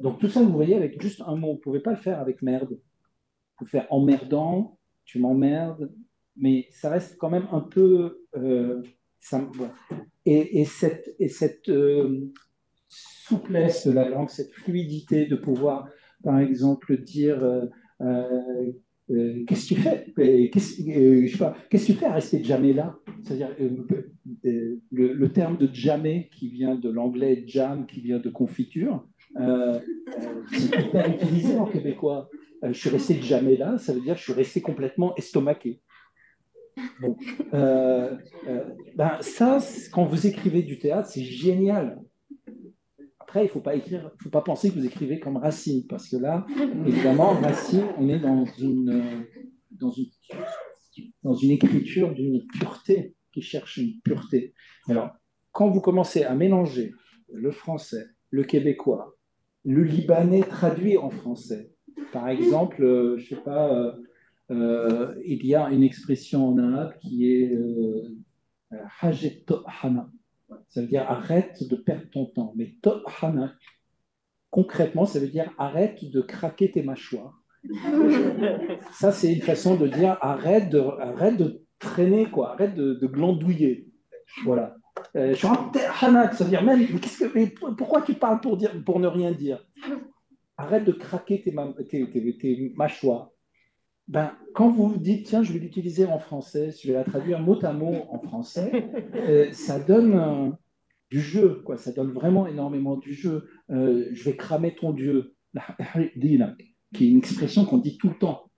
Donc tout ça, vous voyez, avec juste un mot. Vous ne pouvez pas le faire avec merde. Vous pouvez faire emmerdant, tu m'emmerdes, mais ça reste quand même un peu... bon. Et cette souplesse de la langue, cette fluidité de pouvoir, par exemple, dire qu'est-ce que tu fais je sais pas, qu'est-ce que tu fais à rester jamais là. C'est-à-dire le terme de jammer qui vient de l'anglais jam, qui vient de confiture, c'est hyper utilisé en québécois. Je suis resté jamais là, ça veut dire je suis resté complètement estomaqué. Bon. Ça, quand vous écrivez du théâtre, c'est génial. Après, il ne faut pas penser que vous écrivez comme Racine, parce que là, évidemment, Racine, on est dans une écriture d'une pureté, qui cherche une pureté. Alors, quand vous commencez à mélanger le français, le québécois, le libanais traduit en français, par exemple, je ne sais pas, il y a une expression en arabe qui est Hajet To'hana. Ça veut dire arrête de perdre ton temps. Mais To'hana, concrètement, ça veut dire arrête de craquer tes mâchoires. Ça, c'est une façon de dire arrête de traîner, quoi. Arrête de glandouiller. Voilà. Je suis en To'hana, ça veut dire même, mais pourquoi tu parles pour ne rien dire? Arrête de craquer tes mâchoires. Quand vous vous dites, tiens, je vais l'utiliser en français, je vais la traduire mot à mot en français, ça donne du jeu, quoi. Ça donne vraiment énormément du jeu. Je vais cramer ton Dieu, qui est une expression qu'on dit tout le temps.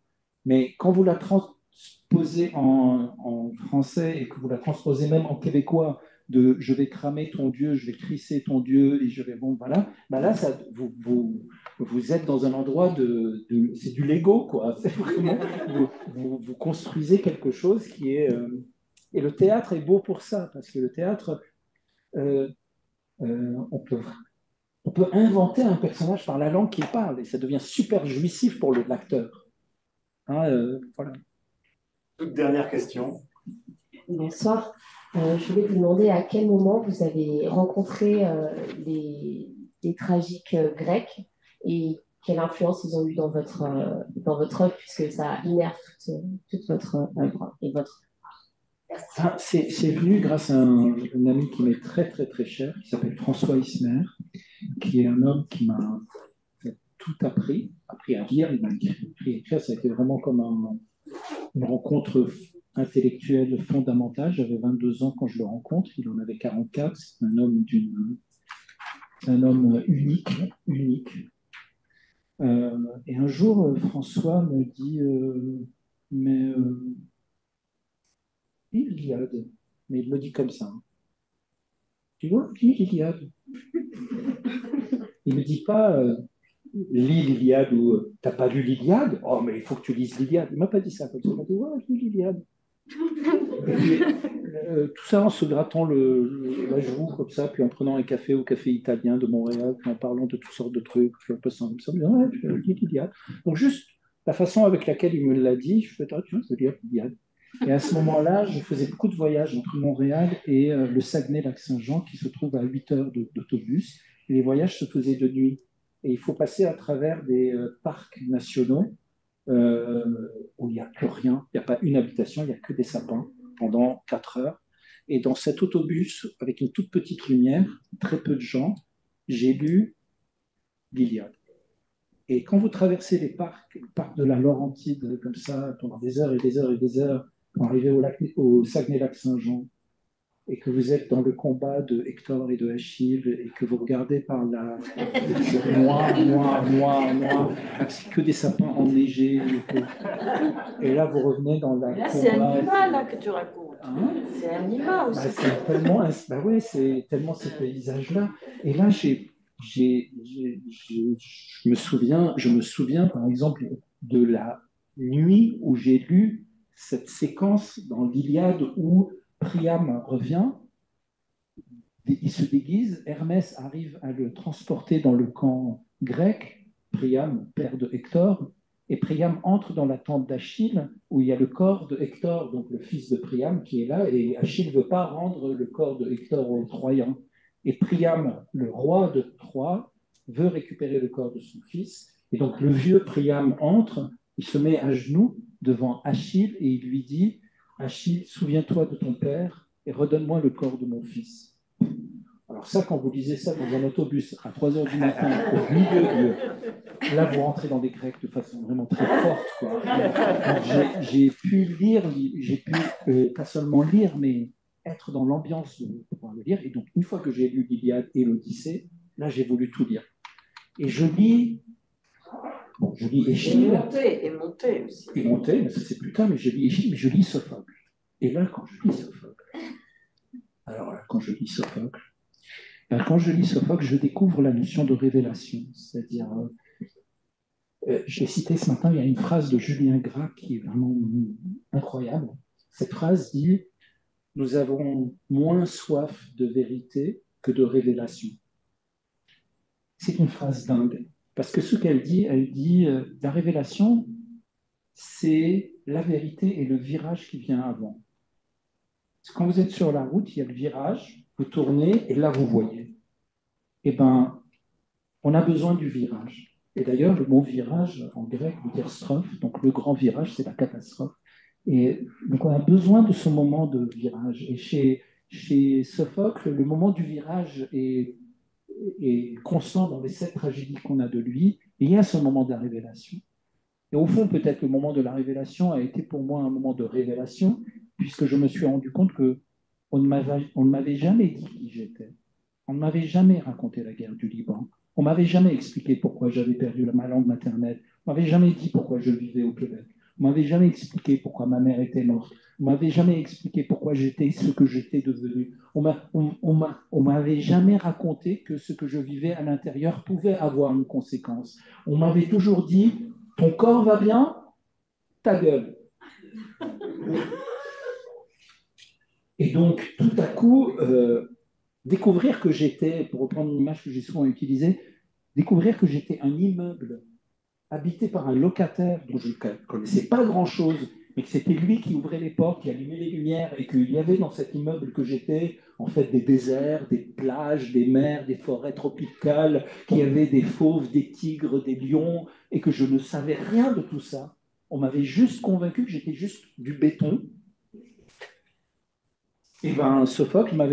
Mais quand vous la transposez en français et que vous la transposez même en québécois, de je vais cramer ton Dieu, je vais crisser ton Dieu, et je vais, bon, voilà, là, vous êtes dans un endroit c'est du Lego, quoi. C'est vraiment, vous construisez quelque chose qui est... et le théâtre est beau pour ça, parce que le théâtre, on peut inventer un personnage par la langue qu'il parle, et ça devient super jouissif pour l'acteur. Hein, voilà. Toute dernière question. Bonsoir. Je voulais vous demander à quel moment vous avez rencontré les tragiques grecs et quelle influence ils ont eu dans votre œuvre, puisque ça innerve toute votre œuvre et votre... C'est venu grâce à un ami qui m'est très très très cher, qui s'appelle François Ismer, qui est un homme qui m'a tout appris à lire, il m'a appris à écrire. Ça a été vraiment comme une rencontre intellectuelle fondamentale. J'avais 22 ans quand je le rencontre, il en avait 44. C'est un homme unique. Et un jour, François me dit, mais l'Iliade, mais il me dit comme ça. Hein. Tu vois, l'Iliade. Il ne me dit pas lis l'Iliade ou t'as pas lu l'Iliade? Oh, mais il faut que tu lises l'Iliade. Il ne m'a pas dit ça comme ça. Il m'a dit, ouais, je lis l'Iliade. Tout ça en se grattant la joue comme ça, puis en prenant un café au café italien de Montréal, puis en parlant de toutes sortes de trucs, puis en passant comme ça, ouais, je lis l'Iliade. Donc juste la façon avec laquelle il me l'a dit, je fais, ah, tu vois, je lis l'Iliade. Et à ce moment-là, je faisais beaucoup de voyages entre Montréal et le Saguenay-Lac-Saint-Jean, qui se trouve à 8 heures d'autobus. Et les voyages se faisaient de nuit. Et il faut passer à travers des parcs nationaux où il n'y a plus rien, il n'y a pas une habitation, il n'y a que des sapins pendant 4 heures. Et dans cet autobus, avec une toute petite lumière, très peu de gens, j'ai lu l'Iliade. Et quand vous traversez les parcs, le parc de la Laurentide, comme ça, pendant des heures et des heures et des heures, pour arriver au Saguenay-Lac-Saint-Jean, et que vous êtes dans le combat de Hector et de Achille et que vous regardez par la noir, que des sapins enneigés. Et là, vous revenez dans la. Là, c'est Anima là, que tu racontes. Hein? C'est Anima aussi. C'est tellement, c'est tellement ces paysages-là. Et là, je me souviens, par exemple, de la nuit où j'ai lu cette séquence dans l'Iliade où Priam revient, il se déguise, Hermès arrive à le transporter dans le camp grec, Priam, père de Hector, et Priam entre dans la tente d'Achille où il y a le corps de Hector, donc le fils de Priam, qui est là, et Achille ne veut pas rendre le corps de Hector aux Troyens. Et Priam, le roi de Troie, veut récupérer le corps de son fils, et donc le vieux Priam entre, il se met à genoux devant Achille et il lui dit « Achille, souviens-toi de ton père et redonne-moi le corps de mon fils. » Alors ça, quand vous lisez ça dans un autobus à 3 heures du matin, au milieu de... Là, vous rentrez dans des Grecs de façon vraiment très forte, quoi. J'ai pu lire, pas seulement lire, mais être dans l'ambiance de pouvoir le lire. Et donc, une fois que j'ai lu l'Iliade et l'Odyssée, là, j'ai voulu tout lire. Et je lis Échille. Et monter aussi. Et monter, mais ça c'est plus tard, mais je lis Échille, mais je lis Sophocle. Et là, quand je lis Sophocle, je découvre la notion de révélation. C'est-à-dire, je l'ai cité ce matin, il y a une phrase de Julien Gras qui est vraiment incroyable. Cette phrase dit « Nous avons moins soif de vérité que de révélation ». C'est une phrase dingue. Parce que ce qu'elle dit, la révélation, c'est la vérité et le virage qui vient avant. Quand vous êtes sur la route, il y a le virage, vous tournez et là vous voyez. Eh bien, on a besoin du virage. Et d'ailleurs, le mot virage en grec veut dire strophe, donc le grand virage, c'est la catastrophe. Et donc on a besoin de ce moment de virage. Et chez Sophocle, le moment du virage est constant dans les 7 tragédies qu'on a de lui. Et il y a ce moment de la révélation. Et au fond, peut-être le moment de la révélation a été pour moi un moment de révélation, puisque je me suis rendu compte qu'on ne m'avait jamais dit qui j'étais. On ne m'avait jamais raconté la guerre du Liban. On ne m'avait jamais expliqué pourquoi j'avais perdu ma langue maternelle. On ne m'avait jamais dit pourquoi je vivais au Québec. On ne m'avait jamais expliqué pourquoi ma mère était morte. On ne m'avait jamais expliqué pourquoi j'étais ce que j'étais devenu. On m'avait jamais raconté que ce que je vivais à l'intérieur pouvait avoir une conséquence. On m'avait toujours dit « ton corps va bien, ta gueule ». Et donc, tout à coup, découvrir que j'étais, pour reprendre une image que j'ai souvent utilisée, découvrir que j'étais un immeuble habité par un locataire dont je ne connaissais pas grand-chose, mais que c'était lui qui ouvrait les portes, qui allumait les lumières, et qu'il y avait dans cet immeuble que j'étais, en fait, des déserts, des plages, des mers, des forêts tropicales, qu'il y avait des fauves, des tigres, des lions, et que je ne savais rien de tout ça. On m'avait juste convaincu que j'étais juste du béton. Et bien, Sophocle m'a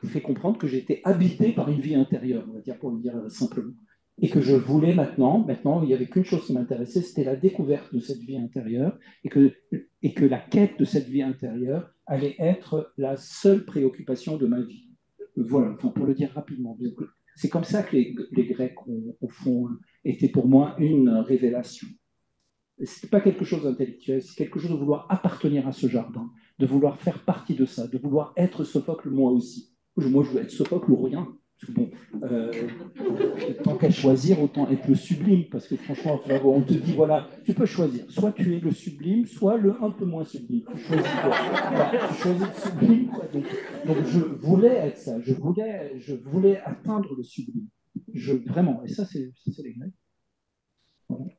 fait comprendre que j'étais habité par une vie intérieure, on va dire, pour le dire simplement. Et que je voulais maintenant, il n'y avait qu'une chose qui m'intéressait, c'était la découverte de cette vie intérieure, et que la quête de cette vie intérieure allait être la seule préoccupation de ma vie. Voilà, enfin, pour le dire rapidement. C'est comme ça que les Grecs, au fond, étaient pour moi une révélation. Ce n'était pas quelque chose d'intellectuel, c'est quelque chose de vouloir appartenir à ce jardin, de vouloir faire partie de ça, de vouloir être Sophocle moi aussi. Moi, je veux être Sophocle ou rien. Parce que bon, tant qu'à choisir, autant être le sublime, parce que franchement, on te dit, voilà, tu peux choisir. Soit tu es le sublime, soit le un peu moins sublime. Tu choisis quoi? Voilà, tu choisis le sublime. Quoi. Donc, je voulais être ça. Je voulais atteindre le sublime. Vraiment. Et ça, c'est les Grecs. Voilà.